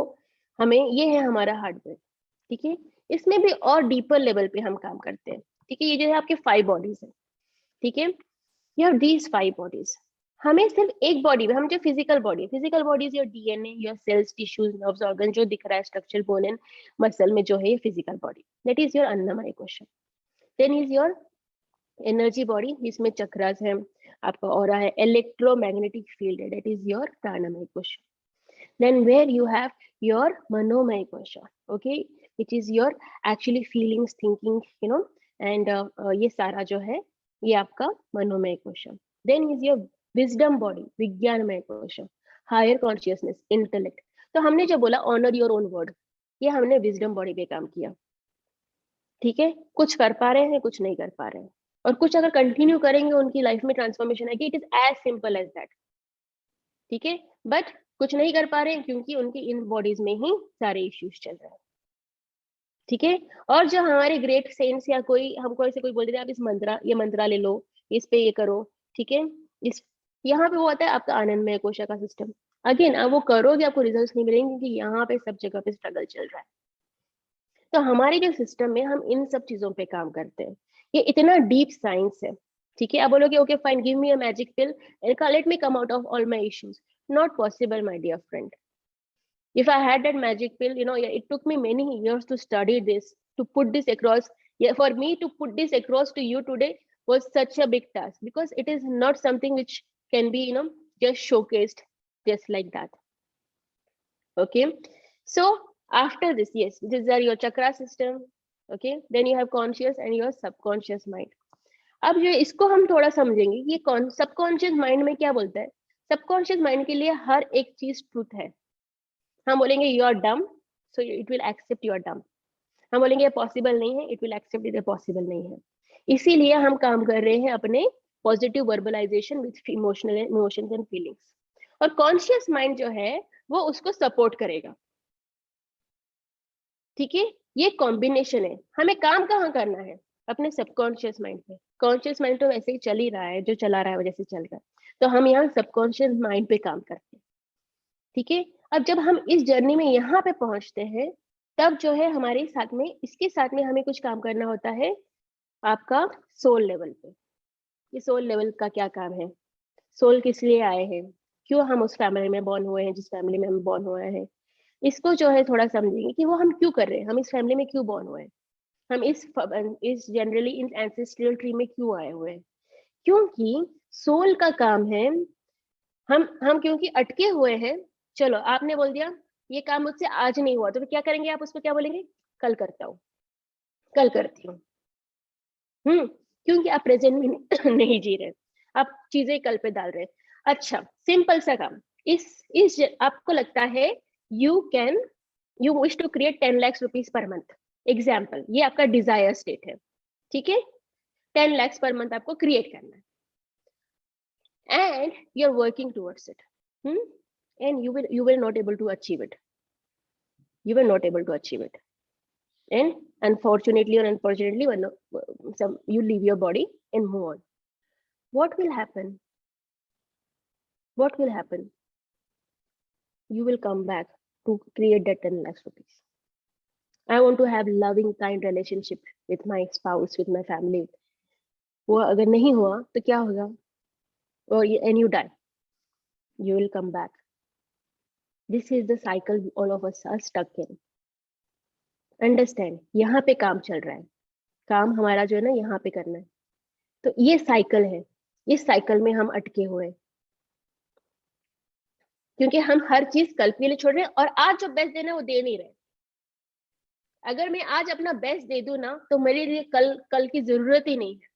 हमें, ये है हमारा हार्डवेयर, ठीक है। इसमें भी और डीपर लेवल पे हम काम करते हैं, ठीक है। ये जो है आपके 5 बॉडीज है, ठीक है। You have these 5 bodies. हमें सिर्फ एक बॉडी में, हम जो physical body, physical body is your DNA, your cells, tissues, nerves, organ, जो दिख रहा है स्ट्रक्चर, बोन एंड मसल में जो है, ये physical body, that is your annamaya kosha. Then is your energy body, जिसमें चक्रास है, आपका ऑरा है, इलेक्ट्रोमैग्नेटिक फील्ड है, that is your pranamaya kosha. then where you have your manomaya kosha, okay, which is your actually feelings, thinking, you know, and ये सारा जो है ये आपका मनोमय कोशा। then is your wisdom body, विज्ञानमय कोशा, higher consciousness, intellect। तो हमने जो बोला honor your own word, ये हमने विजडम बॉडी पे काम किया, ठीक है। कुछ कर पा रहे हैं, कुछ नहीं कर पा रहे हैं, और कुछ अगर कंटिन्यू करेंगे उनकी लाइफ में ट्रांसफॉर्मेशन आएगी। It is as simple as that, ठीक है। बट कुछ नहीं कर पा रहे हैं क्योंकि उनकी इन बॉडीज में ही सारे इश्यूज चल रहे हैं, ठीक है। और जो हमारे ग्रेट सेंट्स या कोई हमको ऐसे कोई बोल देते हैं आप इस मंत्रा, ये मंत्रा ले लो, इस पे ये करो, ठीक है। इस यहाँ पे वो आता है आपका आनंदमय कोशा का सिस्टम। अगेन आप वो करोगे, आपको रिजल्ट्स नहीं मिलेंगे क्योंकि यहाँ पे सब जगह पे स्ट्रगल चल रहा है। तो हमारे जो सिस्टम में हम इन सब चीजों पे काम करते हैं, ये इतना डीप साइंस है, ठीक है। आप बोलोगे okay fine, give me a magic pill and let me come out of all my issues. Not possible my dear friend. If I had that magic pill, you know, yeah, it took me many years to study this, to put this across. Yeah, for me to put this across to you today was such a big task, because it is not something which can be, you know, just showcased just like that. Okay, so after this, yes, these are your chakra system. Okay, then you have conscious and your subconscious mind. अब जो इसको हम थोड़ा समझेंगे, ये subconscious mind में क्या बोलता है। सबकॉन्शियस माइंड के लिए हर एक चीज ट्रूथ है। हम बोलेंगे you are dumb, so it will accept you are dumb. हम बोलेंगे ये पॉसिबल नहीं है, it will accept it possible नहीं है। इसीलिए हम काम कर रहे हैं अपने positive verbalisation with emotional emotions and feelings. और कॉन्शियस माइंड जो है वो उसको सपोर्ट करेगा, ठीक है। ये कॉम्बिनेशन है। हमें काम कहाँ करना है, अपने सबकॉन्शियस माइंड पे। कॉन्शियस माइंड तो वैसे ही चल ही रहा है, जो चला रहा है वजह से चल रहा है। तो हम यहाँ सबकॉन्शियस माइंड पे काम करते हैं, ठीक है। अब जब हम इस जर्नी में यहाँ पे पहुंचते हैं, तब जो है हमारे साथ में, इसके साथ में हमें कुछ काम करना होता है आपका सोल लेवल पे। ये सोल लेवल का क्या काम है, सोल किस लिए आए हैं, क्यों हम उस फैमिली में बॉर्न हुए हैं जिस फैमिली में हम बॉर्न हुए हैं, इसको जो है थोड़ा समझेंगे कि वो हम क्यों कर रहे हैं, हम इस फैमिली में क्यों बॉर्न हुए हैं, हम इस जनरली इन एंसेस्ट्रियल ट्री में क्यों आए हुए हैं। क्योंकि सोल का काम है, हम क्योंकि अटके हुए हैं। चलो आपने बोल दिया ये काम मुझसे आज नहीं हुआ, तो फिर क्या करेंगे आप, उस पर क्या बोलेंगे, कल करता हूँ, कल करती हूँ। क्योंकि आप प्रेजेंट में नहीं जी रहे, आप चीजें कल पे डाल रहे। अच्छा सिंपल सा काम, इस आपको लगता है you wish to create 10 lakh rupees per month, example, ये आपका डिजायर स्टेट है, ठीक है। 10 लाख पर मंथ आपको क्रिएट करना है, and you're working towards it, and you will not able to achieve it, you will not able to achieve it, and unfortunately or unfortunately when you leave your body and move on, what will happen, what will happen, you will come back to create that 10 lakhs rupees. I want to have loving kind relationship with my spouse, with my family. वो अगर नहीं हुआ तो क्या होगा, or and you die, you will come back. This is the cycle all of us are stuck in. Understand, यहाँ पे काम चल रहा है, काम हमारा जो है ना यहाँ पे करना है। तो ये साइकिल है, इस साइकिल में हम अटके हुए हैं, क्योंकि हम हर चीज कल के लिए छोड़ रहे हैं, और आज जो बेस्ट देना है वो दे नहीं रहे। अगर मैं आज अपना बेस्ट दे दूं ना, तो मेरे लिए कल की जरूरत ही नहीं है,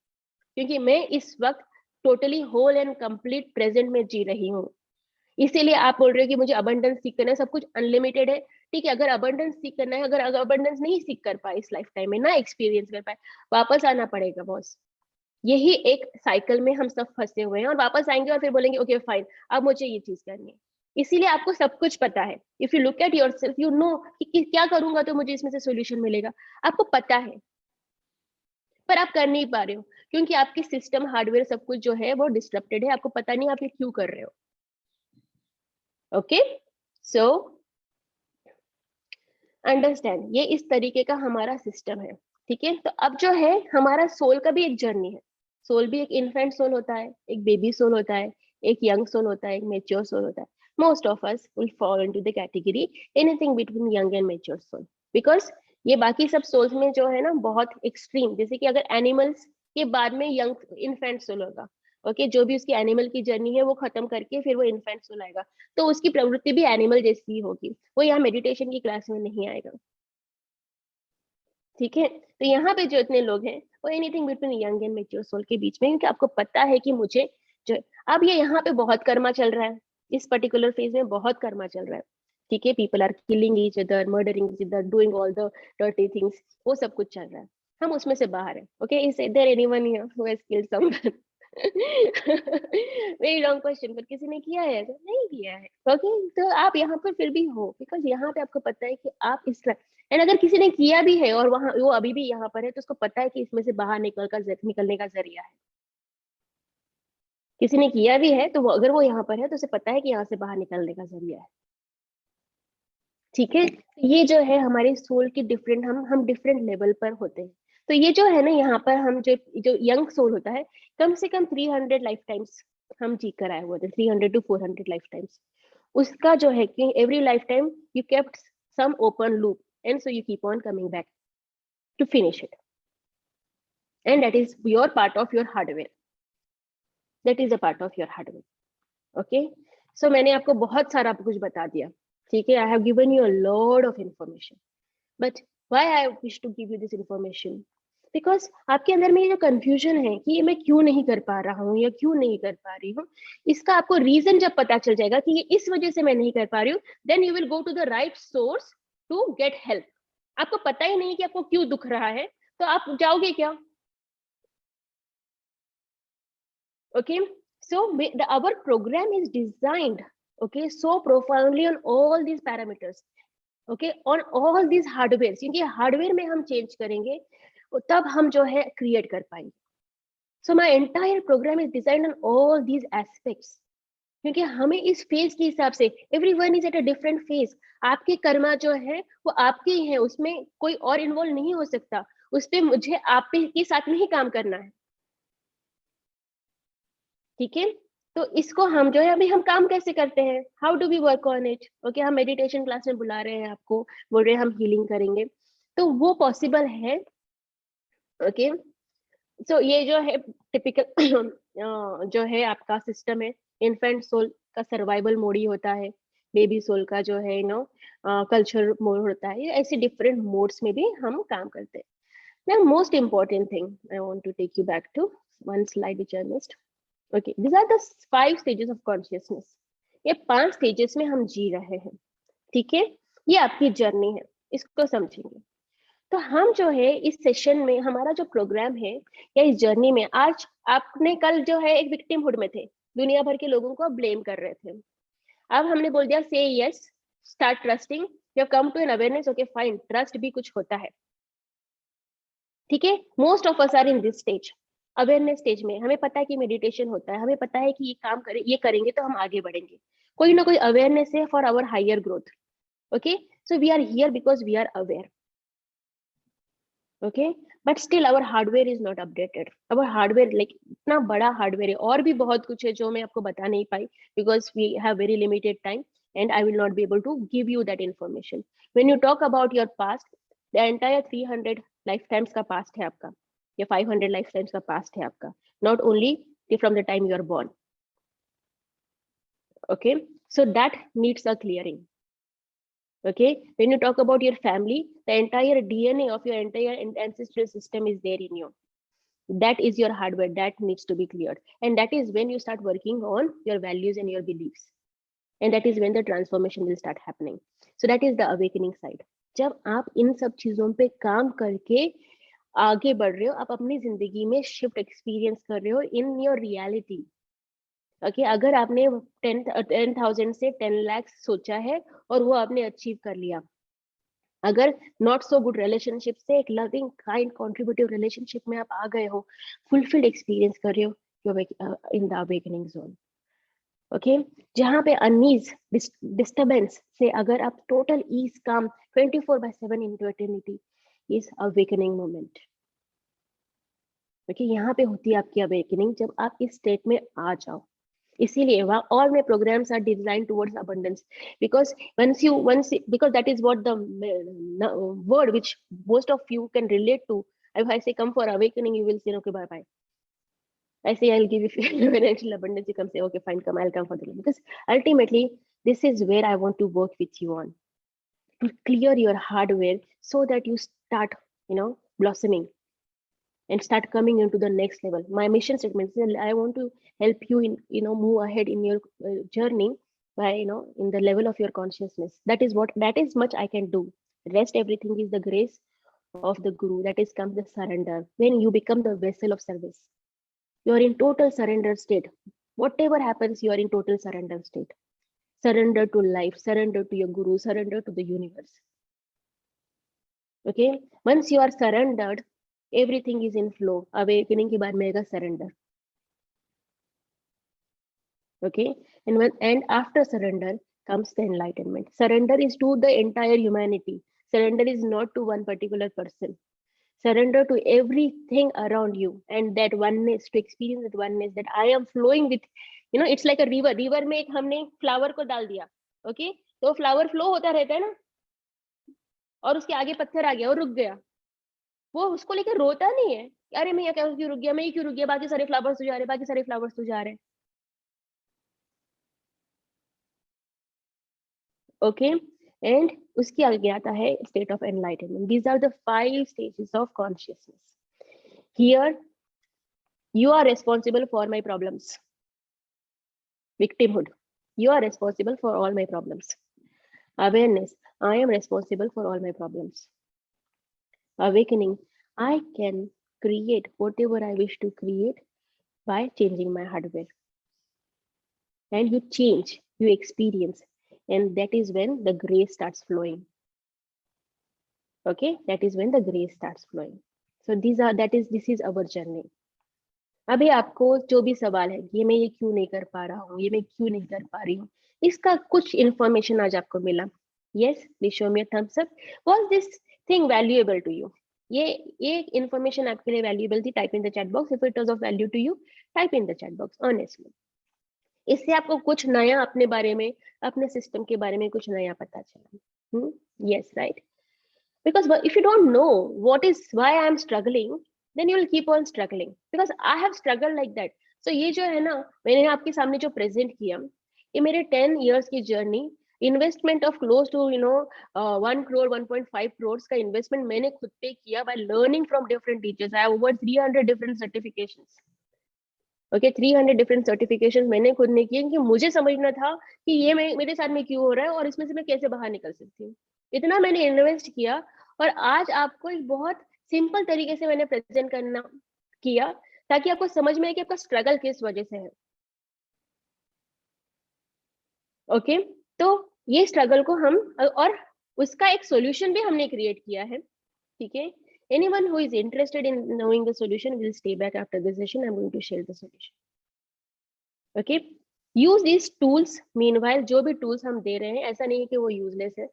क्योंकि मैं इस वक्त totally whole and complete present में जी रही हूँ। इसीलिए आप बोल रहे हो कि मुझे अबंडेंस सीख करना है, सब कुछ अनलिमिटेड है, ठीक है। अगर अबंडेंस सीख करना है, अगर अबंडेंस नहीं सीख कर पाए इस लाइफ टाइम में, ना एक्सपीरियंस कर पाए, वापस आना पड़ेगा बॉस। यही एक साइकिल में हम सब फंसे हुए हैं, और वापस आएंगे और फिर बोलेंगे ओके फाइन, अब मुझे ये चीज करनी है। इसीलिए आपको सब कुछ पता है, if you look at yourself you know कि क्या करूंगा तो मुझे इसमें से सोल्यूशन मिलेगा, आपको पता है, पर आप कर नहीं पा रहे हो क्योंकि आपकी सिस्टम हार्डवेयर सब कुछ जो है वो डिस्टर्बेड है, आपको पता नहीं आप ये क्यों कर रहे हो। ओके, सो अंडरस्टैंड, ये इस तरीके का हमारा सिस्टम है, ठीक है। तो अब जो है हमारा सोल का भी एक जर्नी है। सोल भी एक इन्फेंट सोल होता है, एक बेबी सोल होता है, एक यंग सोल होता है, एक मेच्योर सोल होता है। Most of us will fall into the category anything between young and mature soul, because ये बाकी सब सोल्स में जो है ना बहुत एक्सट्रीम, जैसे कि अगर एनिमल्स के बाद में यंग इन्फेंट सोल होगा, ओके, जो भी उसकी एनिमल की जर्नी है वो खत्म करके फिर वो इन्फेंट सोल आएगा, तो उसकी प्रवृत्ति भी एनिमल जैसी ही होगी, वो यहाँ मेडिटेशन की क्लास में नहीं आएगा, ठीक है। तो यहाँ पे जो इतने लोग हैं वो anything between young and mature soul के बीच में, क्योंकि आपको पता है कि मुझे जो अब ये यहाँ पे बहुत कर्मा चल रहा है, इस पर्टिकुलर फेज में बहुत कर्मा चल रहा है, ठीक है। People are killing each other, murdering each other, doing all the dirty things, वो सब कुछ चल रहा है, हम उसमें से बाहर है, okay. Is there anyone here who has killed someone? Very long question, पर किसी ने किया है? नहीं किया है, ओके। तो आप यहाँ पर फिर भी हो, बिकॉज यहाँ पे आपको पता है कि आप इस, एंड अगर किसी ने किया भी है और वहां वो अभी भी यहाँ पर है, तो उसको पता है कि इसमें से बाहर निकलने का जरिया है। किसी ने किया भी है तो वो अगर वो यहाँ पर है तो उसे पता है कि यहाँ से बाहर निकलने का जरिया है, ठीक है। ये जो है हमारे सोल की डिफरेंट, हम डिफरेंट लेवल पर होते हैं। तो ये जो है ना यहाँ पर हम जो जो यंग सोल होता है, कम से कम 300 लाइफ टाइम्स हम जी कर आए हुए थे, 300 to 400 लाइफ टाइम्स। उसका जो है कि every life time you kept some open loop, and so you keep on coming back to finish it, and that is your part of your hardware, that is a part of your hardware, okay। So मैंने आपको बहुत सारा कुछ बता दिया, ठीक है। I have given you a lot of information, but why I wish to give you this information, because आपके अंदर में ये जो कंफ्यूजन है कि ये मैं क्यों नहीं कर पा रहा हूँ या क्यों नहीं कर पा रही हूँ, इसका आपको रीजन जब पता चल जाएगा कि ये इस वजह से मैं नहीं कर पा रही हूँ, then you will go to the right source to get help. आपको पता ही नहीं कि आपको क्यों दुख रहा है, तो आप जाओगे क्या? Okay, so our program is designed, okay, so profoundly on all these parameters, okay, on all these hardwares, क्योंकि हार्डवेयर में हम चेंज करेंगे तब हम जो है क्रिएट कर पाएंगे। So my entire program is designed on all these aspects, क्योंकि हमें इस फेज के हिसाब से, everyone is at a different phase, आपके कर्मा जो है वो आपके ही है, उसमें कोई और इन्वॉल्व नहीं हो सकता, उस पे मुझे आप के साथ में ही काम करना है, ठीक है। तो इसको हम जो है अभी हम काम कैसे करते हैं, how do we work on it, okay. हम मेडिटेशन क्लास में बुला रहे हैं आपको, बोल रहे हैं हम हीलिंग करेंगे, तो वो पॉसिबल है, ओके। सो ये जो है टिपिकल जो है आपका सिस्टम है, इन्फेंट सोल का सर्वाइवल मोड ही होता है, बेबी सोल का जो है कल्चर मोड होता है, ऐसे डिफरेंट मोड्स में भी हम काम करते हैं। Now, most important thing, I want to take you back to one slide which I missed. Okay, these are the 5 stages of consciousness. ये 5 स्टेजेस में हम जी रहे हैं, ठीक है। ये आपकी जर्नी है, इसको समझेंगे। तो हम जो है इस सेशन में, हमारा जो प्रोग्राम है या इस जर्नी में, आज आपने कल जो है एक विक्टिमहुड में थे, दुनिया भर के लोगों को ब्लेम कर रहे थे, अब हमने बोल दिया से yes, start trusting, you have come to an awareness, okay fine, trust भी कुछ होता है, ठीक है। Most of us are in this stage, awareness stage में। हमें पता है कि मेडिटेशन होता है, हमें पता है कि ये काम करें, ये करेंगे तो हम आगे बढ़ेंगे, कोई ना कोई अवेयरनेस है for our higher growth, okay. So we are here because we are aware, okay. But still our hardware is not updated, our hardware like इतना बड़ा हार्डवेयर है, और भी बहुत कुछ है जो मैं आपको बता नहीं पाई, because we have very limited time and I will not be able to give you that information. When you talk about your past, the entire 300 life times का पास्ट है आपका, या 500 लाइफ टाइम्स का पास्ट है आपका, not only from the time you are born, okay। So that needs a clearing, okay। When you talk about your family, the entire DNA of your entire ancestral system is there in you, that is your hardware that needs to be cleared, and that is when you start working on your values and your beliefs, and that is when the transformation will start happening। So that is the awakening side, जब आप इन सब चीजों पे काम करके आगे बढ़ रहे हो, आप अपनी जिंदगी में शिफ्ट एक्सपीरियंस कर रहे हो इन योर रियलिटी, ओके। अगर आपने 10,000 से 10 लाख सोचा है और वो आपने अचीव कर लिया, अगर नॉट सो गुड रिलेशनशिप से एक लविंग काइंड कॉन्ट्रीब्यूटिव रिलेशनशिप में आप आ गए हो, फुलफिल्ड एक्सपीरियंस कर रहे हो, in the awakening zone, okay जहाँ पे अनईज डिस्टर्बेंस से अगर आप टोटल ईज काम 24/7 into eternity is awakening moment. Okay यहाँ पे होती है आपकी अवेकनिंग जब आप इस स्टेट में आ जाओ। इसीलिए all my programs are designed towards abundance, because once because that is what the word which most of you can relate to. If I say come for awakening, you will say okay, bye bye. I say I'll give you financial abundance, you come say okay fine, come, I'll come for the because ultimately this is where I want to work with you on, to clear your hardware so that you start blossoming and start coming into the next level. My mission statement is I want to help you in move ahead in your journey by in the level of your consciousness. That is much I can do. Rest everything is the grace of the guru. That is comes the surrender. When you become the vessel of service, you are in total surrender state. Whatever happens, you are in total surrender state. Surrender to life, surrender to your guru, surrender to the universe. Okay, once you are surrendered, everything is in flow. Awakening ke baad mega surrender. Okay, and after surrender comes the enlightenment. Surrender is to the entire humanity. Surrender is not to one particular person. Surrender to everything around you, and that oneness, to experience that oneness, that I am flowing with, it's like a river में एक हमने flower को डाल दिया, okay, तो flower flow होता रहता है ना, और उसके आगे पत्थर आ गया और रुक गया, वो उसको लेकर रोता नहीं है, अरे मैं क्या क्यों रुक गया, मैं क्यों रुक गया, बाकी सारे फ्लावर्स तो जा रहे, बाकी सारे फ्लावर्स तो जा रहे, ओके एंड उसके आगे आता है state of enlightenment. These are the 5 stages of consciousness. Here you are responsible for my problems. Victimhood, you are responsible for all my problems. Awareness, I am responsible for all my problems. Awakening, I can create whatever I wish to create by changing my hardware. And you change, you experience, and that is when the grace starts flowing. Okay, that is when the grace starts flowing. So this is our journey. अभी आपको जो भी सवाल है, ये मैं ये क्यों नहीं कर पा रहा हूँ, ये मैं क्यों नहीं कर पा रही हूँ, इसका कुछ इंफॉर्मेशन आज आपको मिला. Yes, please show me a thumbs up. Was this thing valuable to you? ये इंफॉर्मेशन आपके लिए वैल्यूएबल थी? Type in the chat box. If it was of value to you, type in the chat box honestly. इससे आपको कुछ नया अपने बारे में, अपने सिस्टम के बारे में कुछ नया पता चला. Yes, right. Because if you don't know why I am struggling, then you will keep on struggling, because I have struggled like that. So ये जो है ना, मैंने आपके सामने जो प्रेजेंट किया, ये मेरे 10 years की journey, investment of close to 1 crore 1.5 crores का इन्वेस्टमेंट मैंने खुद पे किया by learning from different teachers. I have over 300 different certifications. Okay, 300 different certification मैंने खुद ने किए, कि मुझे समझना था कि ये मेरे साथ में क्यों हो रहा है और इसमें से मैं कैसे बाहर निकल सकती हूँ. इतना मैंने इन्वेस्ट किया, और आज आपको एक बहुत सिंपल तरीके से मैंने प्रेजेंट करना किया, ताकि आपको समझ में आए कि आपका स्ट्रगल किस वजह से है. ओके, तो ये स्ट्रगल को हम, और उसका एक सॉल्यूशन भी हमने क्रिएट किया है. ठीक है, anyone who is interested in knowing the solution will stay back after the session. I'm going to share the solution. Okay, use these tools. Meanwhile, जो भी tools हम दे रहे हैं, ऐसा नहीं है कि वो useless है.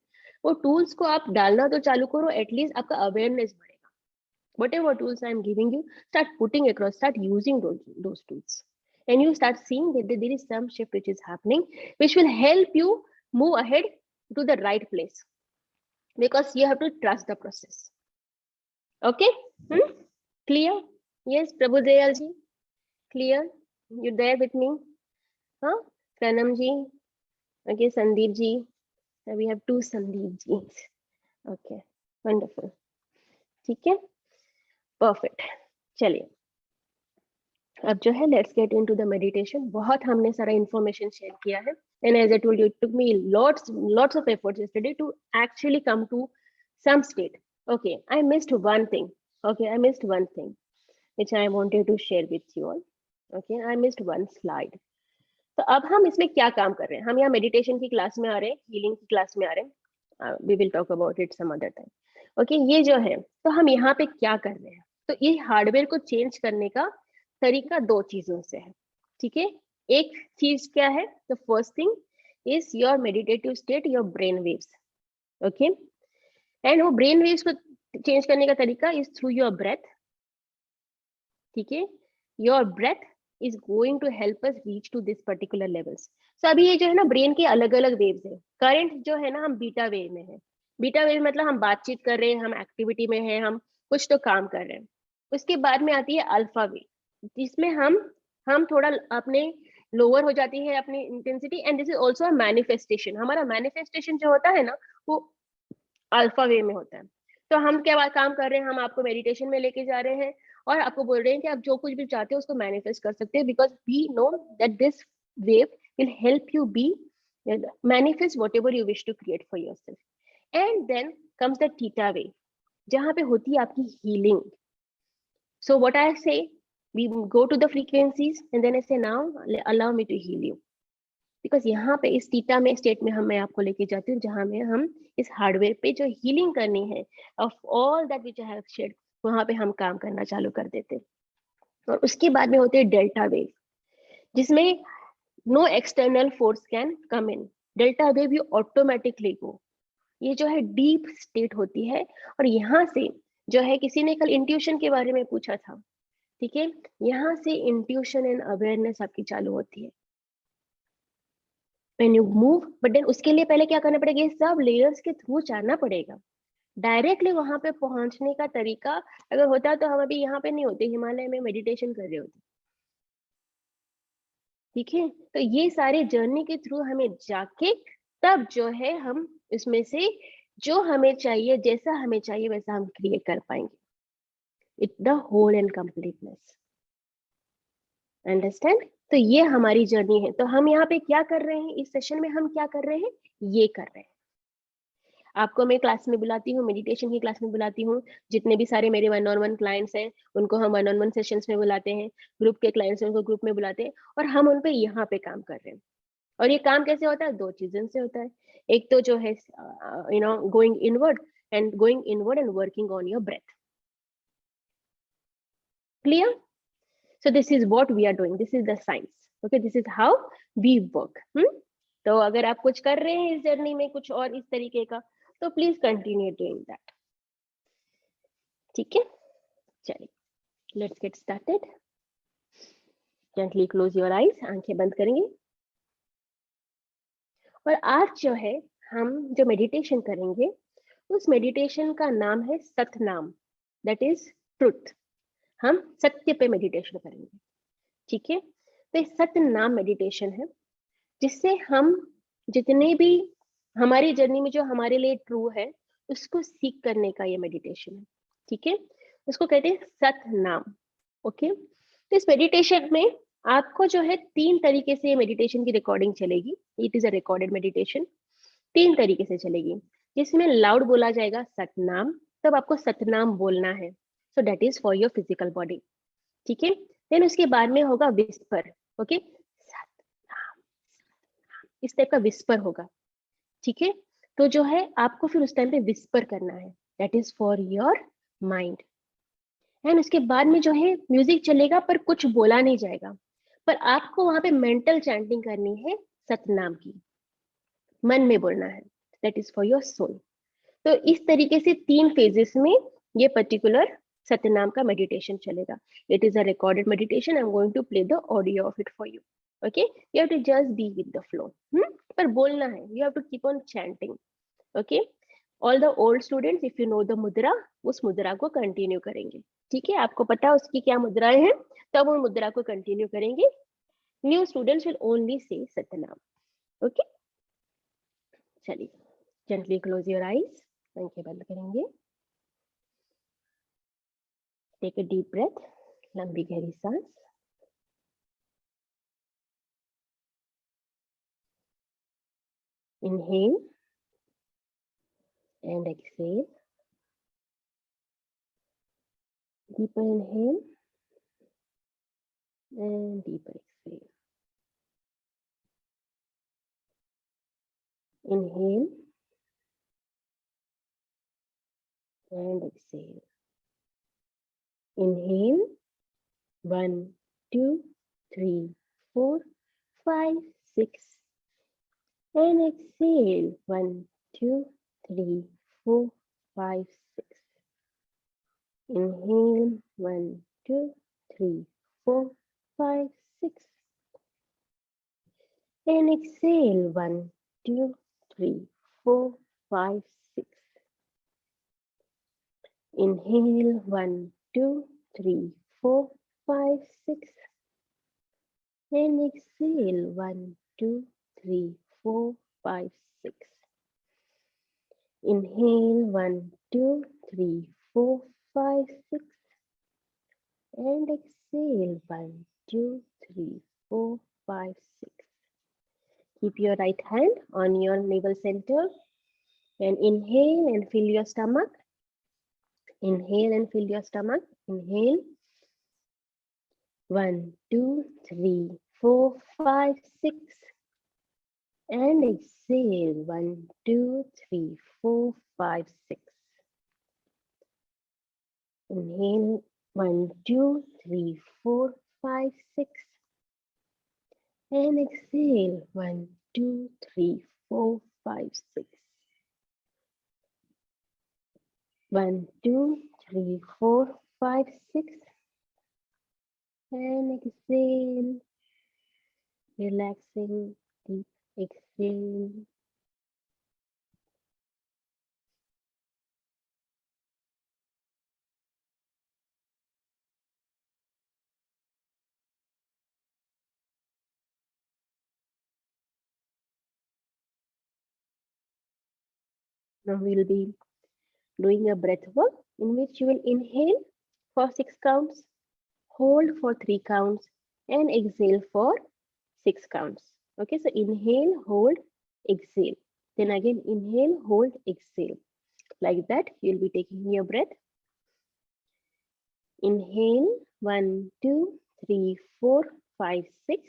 वो tools को आप डालना तो चालू करो, एटलीस्ट आपका अवेयरनेस बढ़ेगा. Whatever tools I'm giving you, start putting across, start using those tools, and you start seeing that there is some shift which is happening, which will help you move ahead to the right place, because you have to trust the process. Okay, clear? Yes, Prabhu Dayal ji, clear? You there with me? Huh? Pranam ji, okay, Sandeep ji. We have 2 Sandeep Jis. Okay, wonderful. ठीक है, perfect. चलिए, अब जो है let's get into the meditation. बहुत हमने सारा information share किया है, and as I told you, it took me lots of efforts yesterday to actually come to some state. Okay, I missed one thing. Okay, I missed one thing which I wanted to share with you all. Okay, I missed one slide. तो अब हम इसमें क्या काम कर रहे हैं? हम यहाँ मेडिटेशन की क्लास में आ रहे हैं, हीलिंग की क्लास में आ रहे हैं. We will talk about it some other time. Okay, ये जो है, तो हम यहाँ पे क्या कर रहे हैं? तो ये हार्डवेयर को चेंज करने का तरीका 2 चीजों से है. ठीक है, एक चीज क्या है, the first thing is your meditative state, your brain waves, okay. And वो ब्रेन वेव्स को चेंज करने का तरीका इज थ्रू योर ब्रेथ, ठीक है। Your breath is going to help us reach to this particular levels. So अभी ये जो है ना ब्रेन के अलग अलग वेव्स है। करंट जो है ना हम बीटा वेव में है। बीटा वेव मतलब हम बातचीत कर रहे हैं, हम एक्टिविटी में है, हम कुछ तो काम कर रहे हैं। उसके बाद में आती है अल्फा वेव, जिसमें हम थोड़ा अपने लोअर हो जाती है अपनी intensity, and this is also a manifestation. हमारा मैनिफेस्टेशन जो होता है ना वो अल्फा वे में होता है। तो हम क्या काम कर रहे हैं, हम आपको मेडिटेशन में लेके जा रहे हैं और आपको बोल रहे हैं कि आप जो कुछ भी चाहते हो उसको मैनिफेस्ट कर सकते हैं, because we know that this wave will help you be manifest whatever you wish to create for yourself. And then comes the theta wave, जहां पे होती है आपकी हीलिंग। सो व्हाट आई से, we go to the frequencies and then I say now allow me to heal you, because यहाँ पे इस theta में स्टेट में मैं आपको लेके जाती हूँ जहाँ में हम इस हार्डवेयर पे जो हीलिंग करनी है of all that which I have shared, वहां पे हम काम करना चालू कर देते हैं। और उसके बाद में होते हैं डेल्टा वेव, जिसमें no external force can come in. Delta wave you automatically go, ये जो है डीप स्टेट होती है। और यहाँ से जो है, किसी ने कल इंट्यूशन के बारे में पूछा था, ठीक है, यहाँ से इंट्यूशन एंड अवेयरनेस आपकी चालू होती है when you move। But then उसके लिए पहले क्या करना पड़ेगा, ये सब लेयर्स के थ्रू जाना पड़ेगा। डायरेक्टली वहां पे पहुंचने का तरीका अगर होता तो हम अभी यहाँ पे नहीं होते, हिमालय में मेडिटेशन कर रहे होते, ठीक है। तो ये सारे जर्नी के थ्रू हमें जाके तब जो है हम इसमें से जो हमें चाहिए, जैसा हमें चाहिए वैसा हम क्रिएट कर पाएंगे। It the whole and completeness, understand. तो ये हमारी जर्नी है। तो हम यहाँ पे क्या कर रहे हैं, इस सेशन में हम क्या कर रहे हैं, ये कर रहे हैं। आपको मैं क्लास में बुलाती हूँ, मेडिटेशन की क्लास में बुलाती हूँ। जितने भी सारे मेरे 1-on-1 क्लाइंट्स हैं उनको हम 1-on-1 सेशंस में बुलाते हैं, ग्रुप के क्लाइंट्स हैं उनको ग्रुप में बुलाते हैं, और हम उन पे यहाँ पे काम कर रहे हैं। और ये काम कैसे होता है, दो चीजों से होता है। एक तो जो है going inward and working on your breath. Clear? So this is what we are doing, this is the science, okay, this is how we work. तो अगर आप कुछ कर रहे हैं इस जर्नी में कुछ और इस तरीके का, तो प्लीज कंटिन्यू डूइंग दैट, ठीक है। चलिए, let's get started. Gently close your eyes, आंखें बंद करेंगे। और आज जो है हम जो मेडिटेशन करेंगे उस मेडिटेशन का नाम है सतनाम, दैट इज ट्रुथ। हम सत्य पे मेडिटेशन करेंगे, ठीक है। तो ये सतनाम मेडिटेशन है, जिससे हम जितने भी हमारी जर्नी में जो हमारे लिए ट्रू है उसको सीख करने का ये मेडिटेशन है, ठीक है। उसको कहते हैं सतनाम, ओके। तो इस मेडिटेशन में आपको जो है 3 तरीके से मेडिटेशन की रिकॉर्डिंग चलेगी। It is a recorded meditation, 3 तरीके से चलेगी। जिसमें लाउड बोला जाएगा सतनाम, तब आपको सतनाम बोलना है, so that is for your physical body, ठीक है। देन उसके बाद में होगा विस्पर, ओके, इस टाइप का विस्पर होगा, ठीक है। तो जो है आपको फिर उस टाइम पे विस्पर करना है, that is for your mind. And उसके बाद में जो है म्यूजिक चलेगा पर कुछ बोला नहीं जाएगा, पर आपको वहां पे मेंटल चैंटिंग करनी है सतनाम की, मन में बोलना है, that is for your soul. तो इस तरीके से 3 फेजेस में ये पर्टिकुलर सतनाम का मेडिटेशन चलेगा। It is a recorded meditation, I am going to play the audio of it for you, okay. You have to just be with the flow, पर बोलना है, you have to keep on chanting, okay. All the old students, if you know the mudra, उस मुद्रा को continue करेंगे, ठीक है। आपको पता है उसकी क्या मुद्राएं हैं, तब वो मुद्रा को कंटिन्यू करेंगे। New students will only say Satnam, okay. चलिए, जेंटली क्लोज योर आईज, आंखें बंद करेंगे। टेक अ डीप ब्रेथ, लंबी गहरी सांस। Inhale and exhale, deeper inhale and deeper exhale. Inhale and exhale. Inhale 1, 2, 3, 4. 5, 6. And exhale. 1, 2, 3, 4, 5, 6. Inhale. 1, 2, 3, 4, 5, 6. And exhale. 1, 2, 3, 4, 5, 6. Inhale. 1, 2, 3, 4, 5, 6. And exhale. 1, 2, 3, 4, 5, 6. Inhale. 1, 2, 3, 4, 5, 6. And exhale. 1, 2, 3, 4, 5, 6. Keep your right hand on your navel center and inhale and fill your stomach. Inhale and fill your stomach. Inhale. 1, 2, 3, 4, 5, 6. And exhale. 1, 2, 3, 4, 5, 6. Inhale. 1, 2, 3, 4, 5, 6. And exhale. 1, 2, 3, 4, 5, 6. 1, 2, 3, 4, 5, 6. And exhale. Relaxing. Deep exhale. Now we'll be doing a breath work in which you will inhale for 6 counts, hold for 3 counts, and exhale for 6 counts. Okay, so inhale, hold, exhale. Then again inhale, hold, exhale. Like that, you'll be taking your breath. Inhale, 1, 2, 3, 4, 5, 6.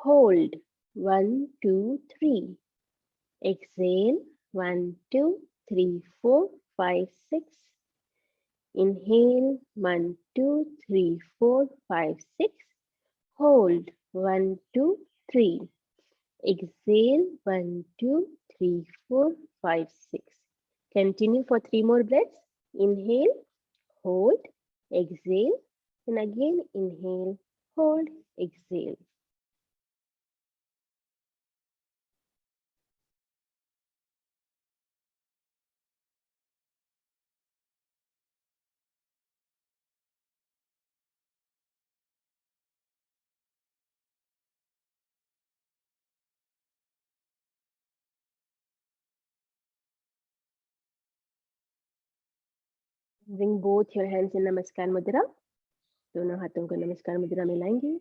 Hold, 1, 2, 3. Exhale, 1, 2, 3, 4, 5, 6. Inhale, 1, 2, 3, 4, 5, 6. Hold, 1, 2, 3. Exhale, 1, 2, 3, 4, 5, 6. Continue for 3 more breaths. Inhale, hold, exhale, and again inhale, hold, exhale. Bring both your hands in Namaskar Mudra. दोनों हाथों को नमस्कार मुद्रा में लाएंगे.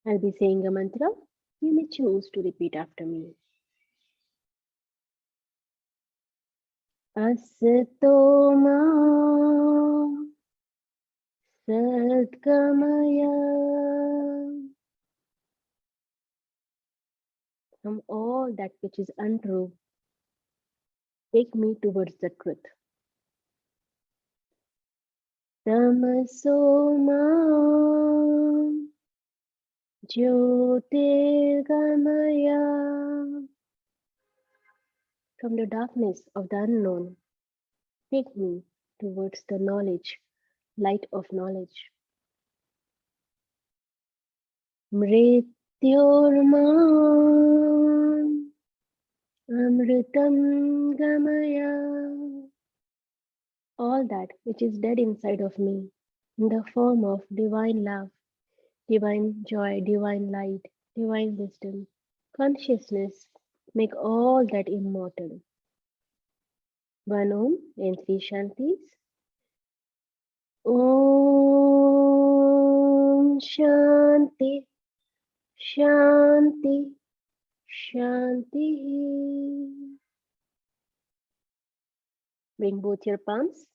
I'll be saying a mantra. You may choose to repeat after me. Asato ma sadgamaya. From all that which is untrue, take me towards the truth. Tamaso ma jyotirgamaya. From the darkness of the unknown, take me towards the knowledge, light of knowledge. Mrityorman amritam gamaya. All that which is dead inside of me, in the form of divine love, divine joy, divine light, divine wisdom, consciousness, make all that immortal. One Om and 3 Shantis. Om Shanti, Shanti, Shanti. Bring both your palms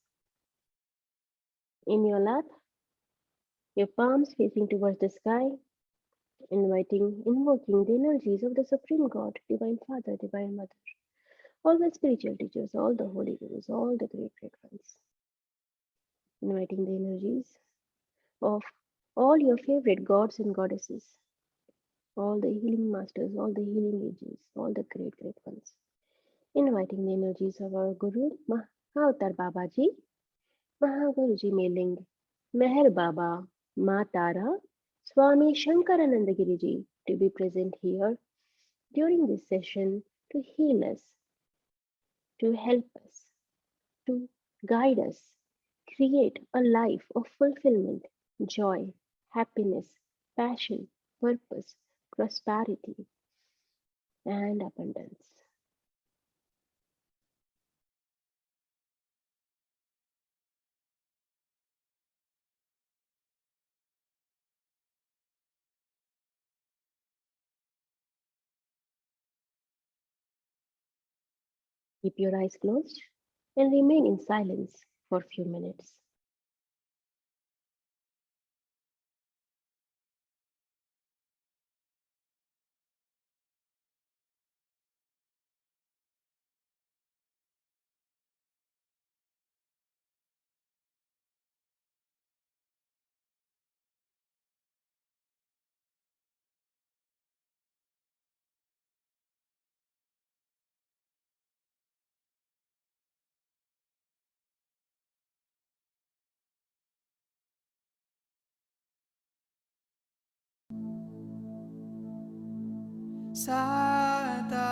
in your lap Your palms facing towards the sky, invoking the energies of the Supreme God, Divine Father, Divine Mother, all the spiritual teachers, all the holy gurus, all the great great ones. Inviting the energies of all your favorite gods and goddesses, all the healing masters, all the healing agents, all the great great ones. Inviting the energies of our Guru, Mahavatar Babaji, Mahaguruji Meling, Meher Baba, Ma Tara, Swami Shankarananda Giriji to be present here during this session to heal us, to help us, to guide us, create a life of fulfillment, joy, happiness, passion, purpose, prosperity, and abundance. Keep your eyes closed and remain in silence for a few minutes. Sadanama,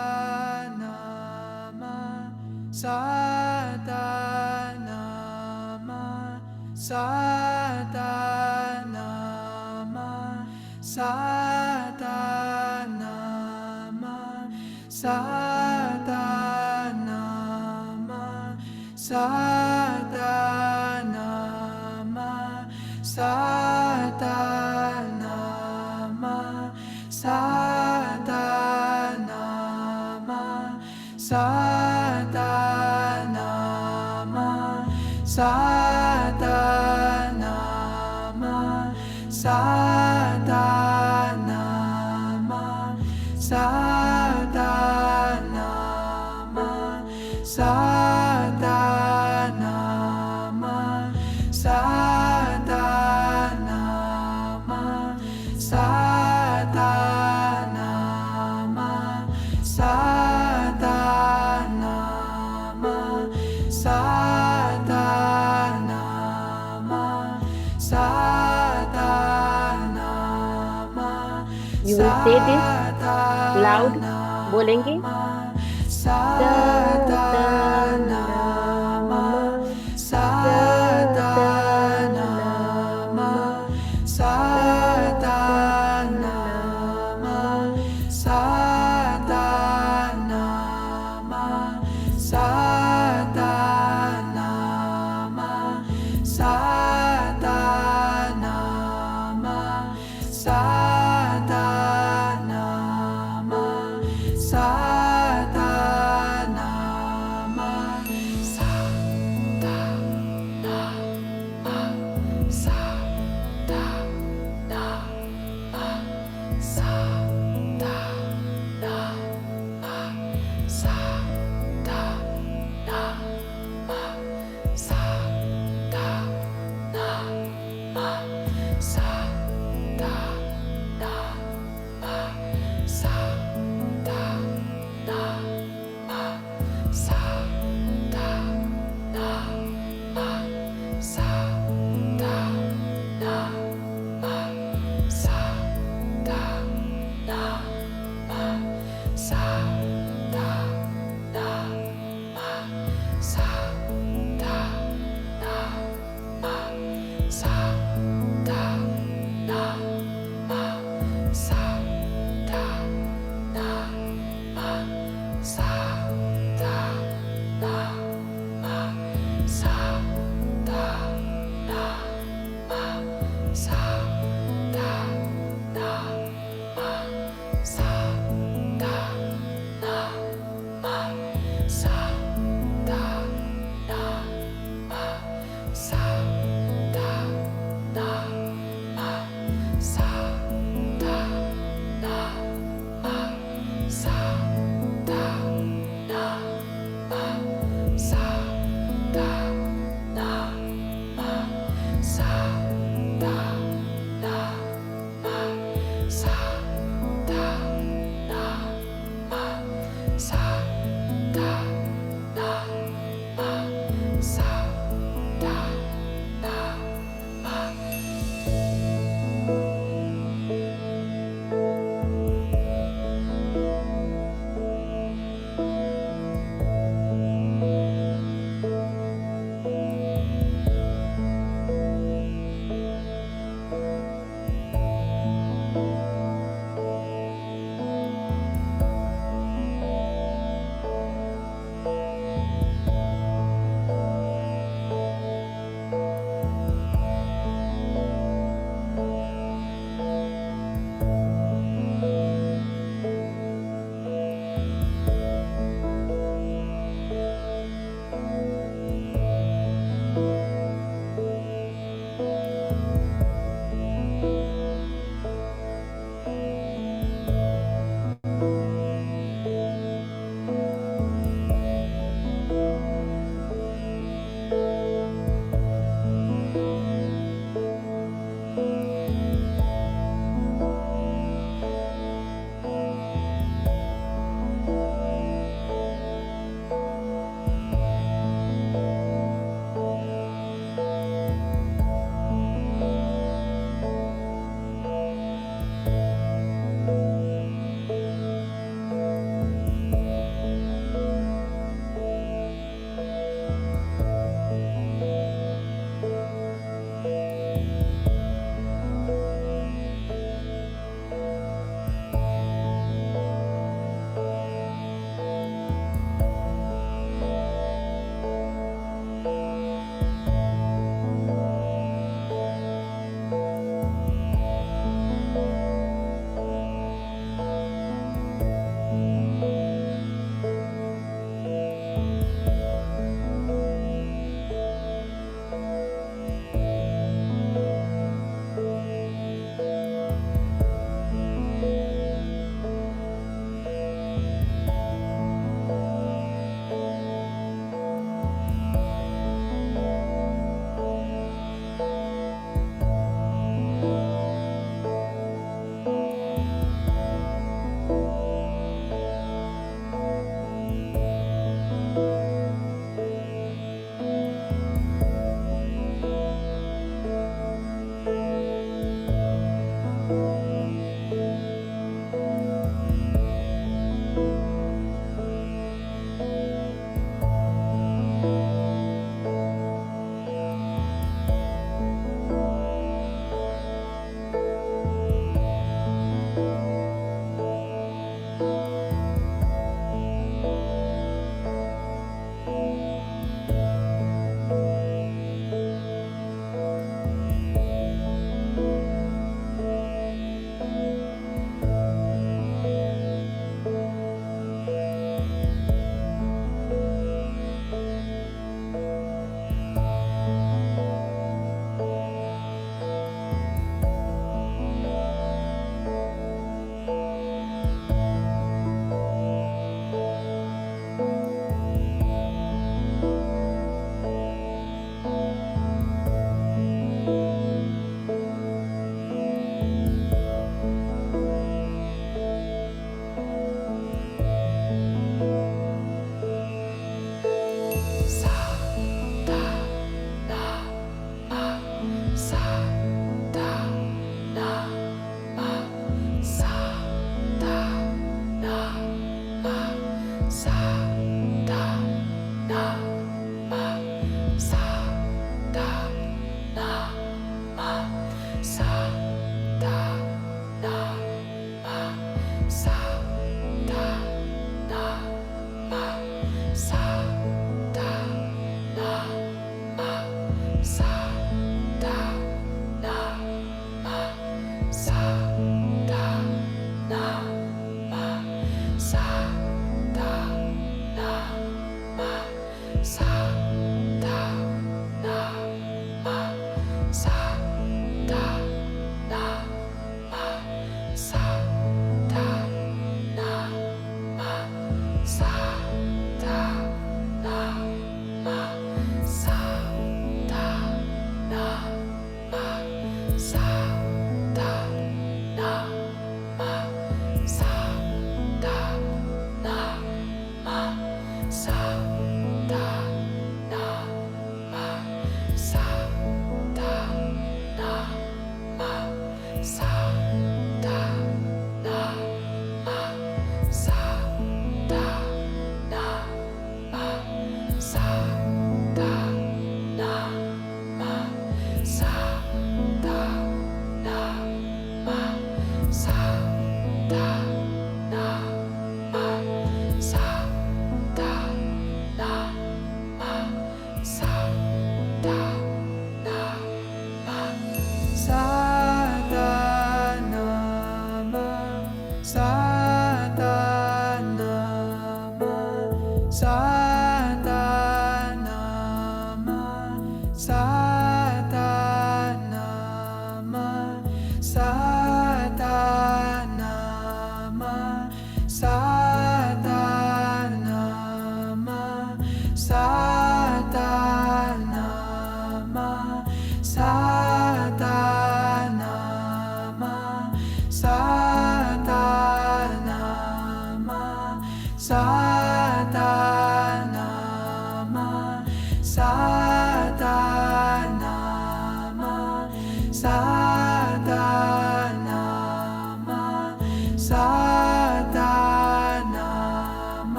Sadanama, Sadanama, Sadanama, Sadanama, Sadanama, Sadanama, Sadanama, Sadanama, Sadanama, Sadanama, Sadanama, Sadanama, Sadanama, Sadanama, Sadanama, Sadanama, Sadanama. You will say this loud, बोलेंगे Sadanama, Sadanama, Sadanama, Sadanama, Sadanama, Sadanama, Sadanama, Sadanama,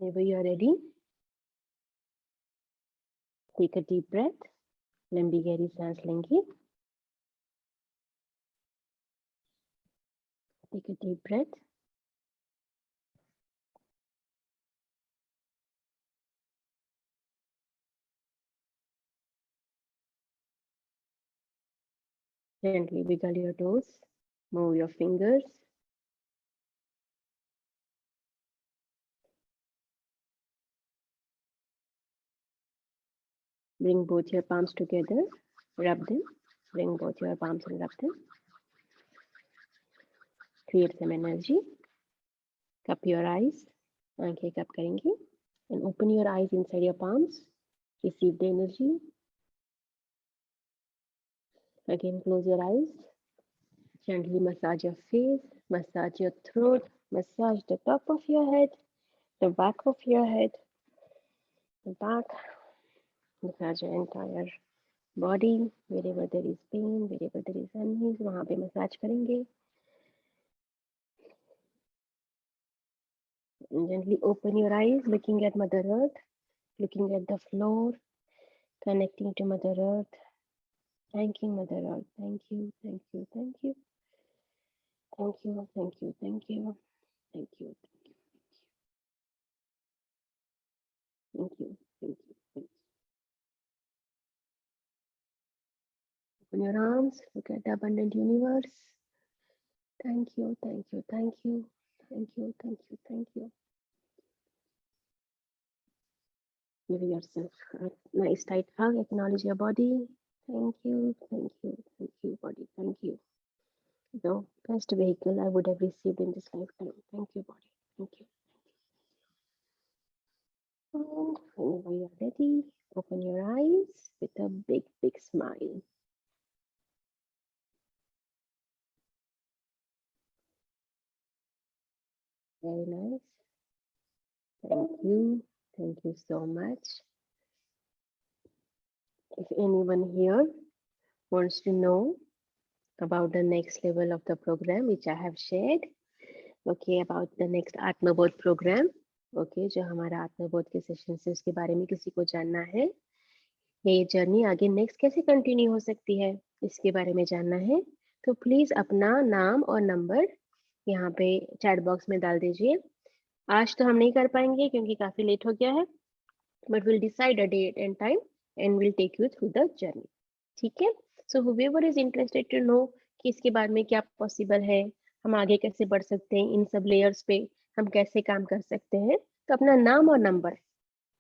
Whenever you are ready, take a deep breath. लंबी गहरी सांस लेंगे. Take a deep breath. Gently wiggle your toes. Move your fingers. Bring both your palms together. Rub them. Bring both your palms and rub them. Create some energy. Cup your eyes. आंखें cup करेंगे. And open your eyes inside your palms. Receive the energy. Again, close your eyes. Gently massage your face. Massage your throat. Massage the top of your head. The back of your head. The back. Massage your entire body. Wherever there is pain, wherever there is unease, वहाँ पे massage करेंगे. Gently open your eyes, looking at Mother Earth, looking at the floor, connecting to Mother Earth, thanking Mother Earth. Thank you, thank you, thank you. Thank you, thank you, thank you, thank you, thank you, thank you, thank you. Open your arms, look at the abundant universe. Thank you, thank you, thank you, thank you, thank you, thank you. Give yourself a nice tight hug, acknowledge your body. Thank you, thank you, thank you, body, thank you. The best vehicle I would have received in this lifetime. Thank you, body. Thank you. And whenever you're ready, open your eyes with a big, big smile. Very nice. Thank you. Thank you so much. If anyone here wants to know about the next level of the program, which I have shared, okay, about the next Atmabodh program, okay, जो हमारा आत्मबोध के session से उसके बारे में किसी को जानना है, ये जर्नी आगे नेक्स्ट कैसे कंटिन्यू हो सकती है, इसके बारे में जानना है, तो प्लीज अपना नाम और नंबर यहाँ पे चैट बॉक्स में डाल दीजिए. आज तो हम नहीं कर पाएंगे क्योंकि काफी लेट हो गया है, but will decide a date and time and will take you through the journey. ठीक है. सो whoever is interested to know कि इसके बाद में क्या पॉसिबल है, हम आगे कैसे बढ़ सकते हैं, इन सब लेयर्स पे हम कैसे काम कर सकते हैं, तो अपना नाम और number,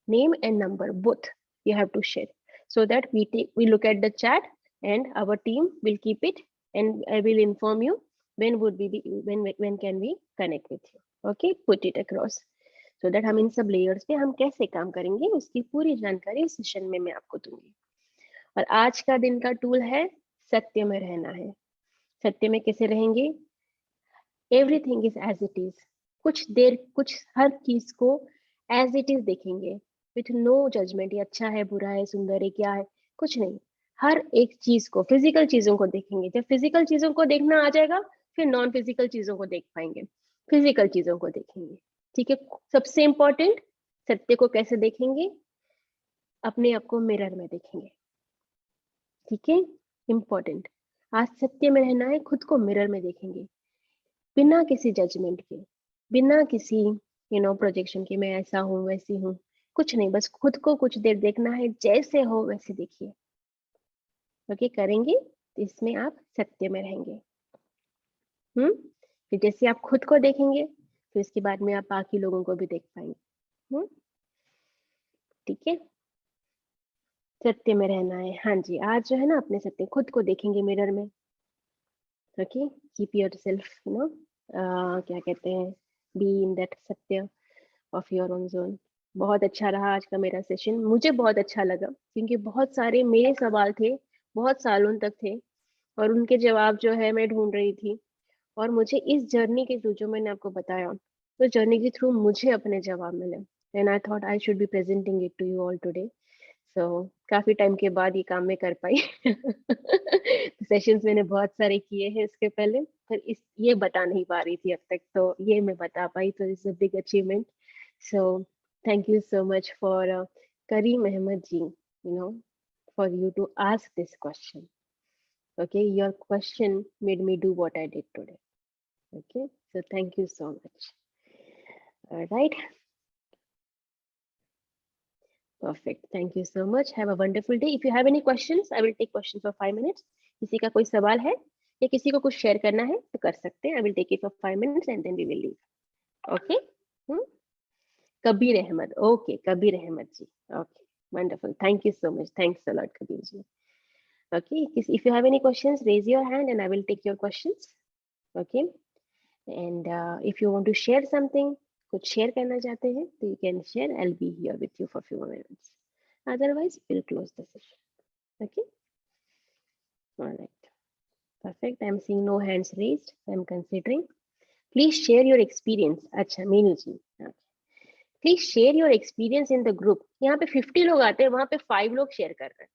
name and number both you have to share so that we look at the chat and our team will keep it and I will inform you when when can we connect with you. Okay, put it across so that हम इन सब layers पे हम कैसे काम करेंगे उसकी पूरी जानकारी इस सेशन में मैं आपको दूंगी. और आज का दिन का टूल है सत्य में रहना है. सत्य में कैसे रहेंगे? Everything is as it is. कुछ देर कुछ हर चीज को एज इट इज देखेंगे विथ नो जजमेंट. ये अच्छा है, बुरा है, सुंदर है, क्या है, कुछ नहीं. हर एक चीज को, फिजिकल चीजों को देखेंगे. जब फिजिकल चीजों को देखना आ जाएगा फिर नॉन फिजिकल चीजों को देख पाएंगे. फिजिकल चीजों को देखेंगे. ठीक है. सबसे इंपॉर्टेंट, सत्य को कैसे देखेंगे? अपने आप को मिरर में देखेंगे. ठीक है. इंपॉर्टेंट. आज सत्य में रहना है, खुद को मिरर में देखेंगे बिना किसी जजमेंट के, बिना किसी प्रोजेक्शन के, मैं ऐसा हूँ वैसी हूँ, कुछ नहीं. बस खुद को कुछ देर देखना है, जैसे हो वैसे देखिए. ओके, करेंगे तो इसमें आप सत्य में रहेंगे. फिर जैसे आप खुद को देखेंगे तो इसके बाद में आप बाकी लोगों को भी देख पाएंगे. ठीक है. सत्य में रहना है. हाँ जी, आज जो है ना अपने सत्य खुद को देखेंगे मिरर में. ओके, कीप योर सेल्फ क्या कहते हैं, बी इन दैट सत्य ऑफ योर ओन जोन. बहुत अच्छा रहा आज का मेरा सेशन. मुझे बहुत अच्छा लगा क्योंकि बहुत सारे मेरे सवाल थे, बहुत सालों तक थे, और उनके जवाब जो है मैं ढूंढ रही थी. और मुझे इस जर्नी के थ्रू, जो मैंने आपको बताया, तो जर्नी के थ्रू मुझे अपने जवाब मिले. And I thought I should be presenting it to you all today. So काफी टाइम के बाद ये काम मैं कर पाई. सेशंस मैंने बहुत सारे किए हैं इसके पहले, पर ये बता नहीं पा रही थी अब तक, तो ये मैं बता पाई, तो it's a big achievement. So Thank you so much for Kareem Ahmed ji, for you to ask this question. Okay, your question made me do what I did today. Okay, so thank you so much. All right, perfect. Thank you so much. Have a wonderful day. If you have any questions, I will take questions for 5 minutes. किसी का कोई सवाल है या किसी को कुछ share करना है तो कर सकते हैं. I will take it for 5 minutes and then we will leave. Okay. Kabir Ahmed. Okay, Kabir Ahmed ji. Okay, wonderful. Thank you so much. Thanks a lot, Kabir ji. Okay, if you have any questions, raise your hand and I will take your questions. Okay, and if you want to share something, कुछ share करना चाहते हैं तो you can share. I'll be here with you for a few more minutes. Otherwise, we'll close the session. Okay. All right. Perfect. I'm seeing no hands raised. I'm considering. Please share your experience. अच्छा, मीनू जी. Please share your experience in the group. यहाँ पे 50 लोग आते हैं, वहाँ पे 5 लोग share कर रहे हैं.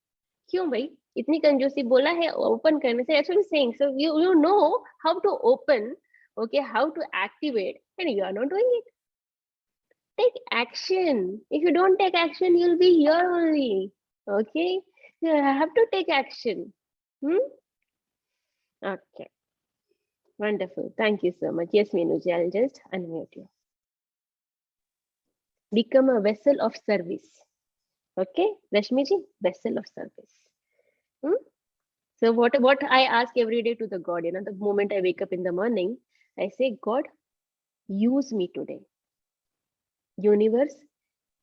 क्यों भाई? इतनी कंजूसी बोला है open करने से. Actually saying, so you know how to open, okay, how to activate, and you are not doing it. Take action. If you don't take action, you'll be here only. Okay, you have to take action. Okay, wonderful. Thank you so much. Yes, Meenuji, I'll just unmute you. Become a vessel of service. Okay, Rashmi ji, vessel of service. So what I ask every day to the God, the moment I wake up in the morning, I say, God, use me today. Universe,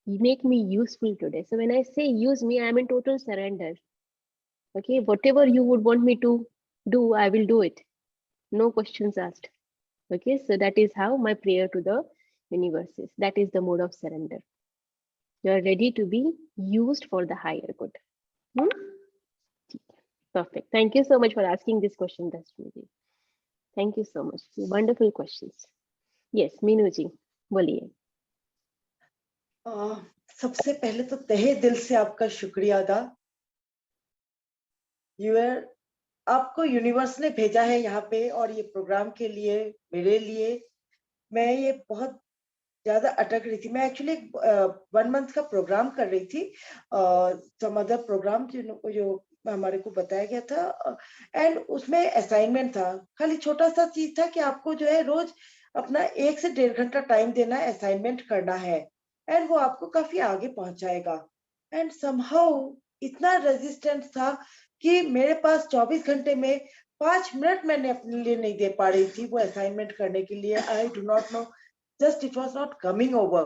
make me useful today. So when I say use me, I'm in total surrender. Okay, whatever you would want me to do, I will do it. No questions asked. Okay, so that is how my prayer to the universe is. That is the mode of surrender. You are ready to be used for the higher good. Perfect. Thank you so much for asking this question, Dashmi. Thank you so much. Wonderful questions. Yes, Meenu ji, बोलिए. सबसे पहले तो तहे दिल से आपका शुक्रिया अदा. आपको यूनिवर्स ने भेजा है यहाँ पे और ये प्रोग्राम के लिए, मेरे लिए. मैं ये बहुत ज्यादा अटक रही थी. मैं एक्चुअली 1 मंथ का प्रोग्राम कर रही थी, सम अदर प्रोग्राम जो हमारे को बताया गया था, एंड उसमें असाइनमेंट था. खाली छोटा सा चीज था कि आपको जो है रोज अपना 1 से 1.5 घंटा टाइम देना है, असाइनमेंट करना है, एंड वो आपको काफी आगे पहुंचाएगा. एंड समहाउ इतना रेजिस्टेंस था कि मेरे पास 24 घंटे में 5 मिनट मैंने अपने लिए नहीं दे पा रही थी वो असाइनमेंट करने के लिए. I do not know, just it was not coming over.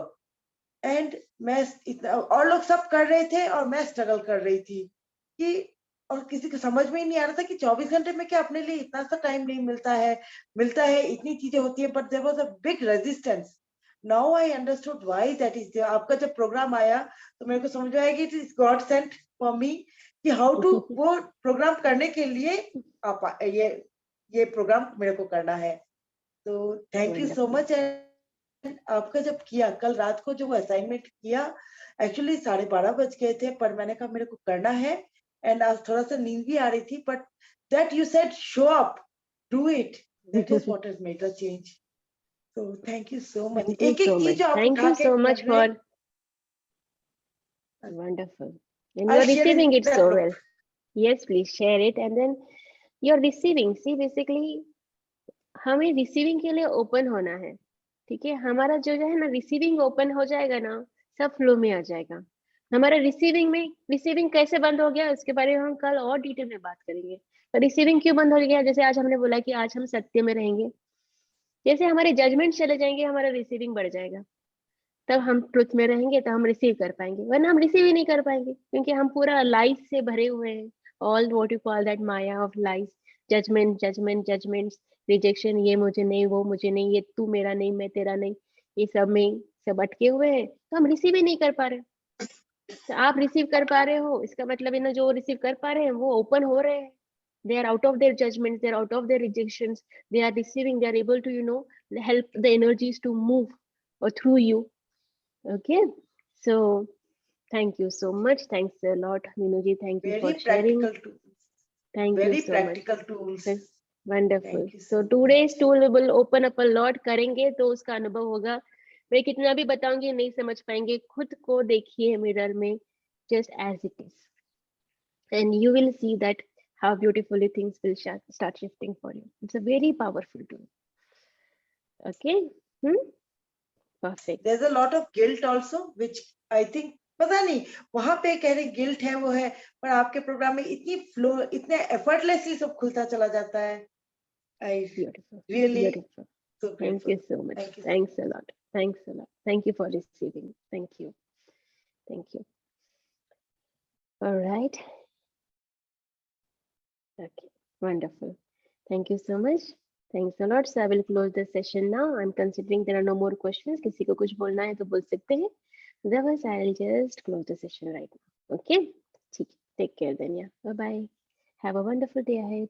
And मैं इतना, और लोग सब कर रहे थे और मैं स्ट्रगल कर रही थी कि, और किसी को समझ में ही नहीं आ रहा था कि 24 घंटे में क्या अपने लिए इतना सा टाइम नहीं मिलता है, इतनी चीजें होती है. But there was a big resistance. Now I understood why that is. आपका जब प्रोग्राम आया तो मेरे को समझ में आया कि it is God sent for me, कि हाउ टू वो प्रोग्राम करने के लिए आप ये प्रोग्राम मेरे को करना है. तो थैंक यू सो मच. आपका जब किया कल रात को, जो वो असाइनमेंट किया, एक्चुअली 12:30 बज गए थे, पर मैंने कहा मेरे को करना है. एंड आज थोड़ा सा नींद भी आ रही थी, but that you said show up, do it, that is what has made the change. So thank you so much. Thank you so much. Thank you so much for wonderful. And you're receiving it so well. Yes, please share it. And then you're receiving. See, basically, हमें receiving के लिए open होना है. ठीक है, हमारा जो है ना रिसीविंग ओपन हो जाएगा ना, सब फ्लो में आ जाएगा. हमारा रिसीविंग कैसे बंद हो गया उसके बारे में हम कल और डिटेल में बात करेंगे. तो रिसीविंग क्यों बंद हो गया? जैसे आज हमने बोला कि आज हम सत्य में रहेंगे. जैसे हमारे जजमेंट चले जाएंगे, हमारा रिसीविंग बढ़ जाएगा. तब हम ट्रुथ में रहेंगे तो हम रिसीव कर पाएंगे, वरना हम रिसीव ही नहीं कर पाएंगे, क्योंकि हम पूरा लाइज से भरे हुए हैं. All what you call that maya of lies, judgements, rejection, ये मुझे नहीं, वो मुझे नहीं, ये तू मेरा नहीं, मैं तेरा नहीं, ये सब में सब अटके हुए हैं, तो हम रिसीव ही नहीं कर पा रहे. तो आप रिसीव कर पा रहे हो, इसका मतलब है ना, जो रिसीव कर पा रहे हैं वो ओपन हो रहे हैं. They are out of their judgments, they are out of their rejections, they are receiving, they are able to help the energies to move or through you. Okay, so thank you so much. Thanks a lot, Meenu ji. Thank you for sharing. Thank you so much. Very practical tools. Wonderful. So today's tool will open up a lot. करेंगे तो उसका अनुभव होगा. मैं कितना भी बताऊंगी नहीं समझ पाएंगे, खुद को देखिए मिरर में just as it is, and you will see that how beautifully things will start shifting for you. It's a very powerful tool. Okay. Perfect. There's a lot of guilt also, which I think पता नहीं वहां पे कह रहे guilt है वो है, पर आपके प्रोग्राम में इतनी फ्लो, इतने एफर्टलेसली सब खुलता चला जाता है. I Beautiful. really Beautiful. so Thank grateful. you so much. Thank you. Thanks a lot. Thanks a lot. Thank you for receiving. Thank you. Thank you. All right. Okay. Wonderful. Thank you so much. Thanks a lot. So I will close the session now. I'm considering there are no more questions. किसी को कुछ बोलना है तो बोल सकते हैं. Otherwise, I'll just close the session right now. Okay? ठीक. Take care then. Yeah. Bye bye. Have a wonderful day ahead.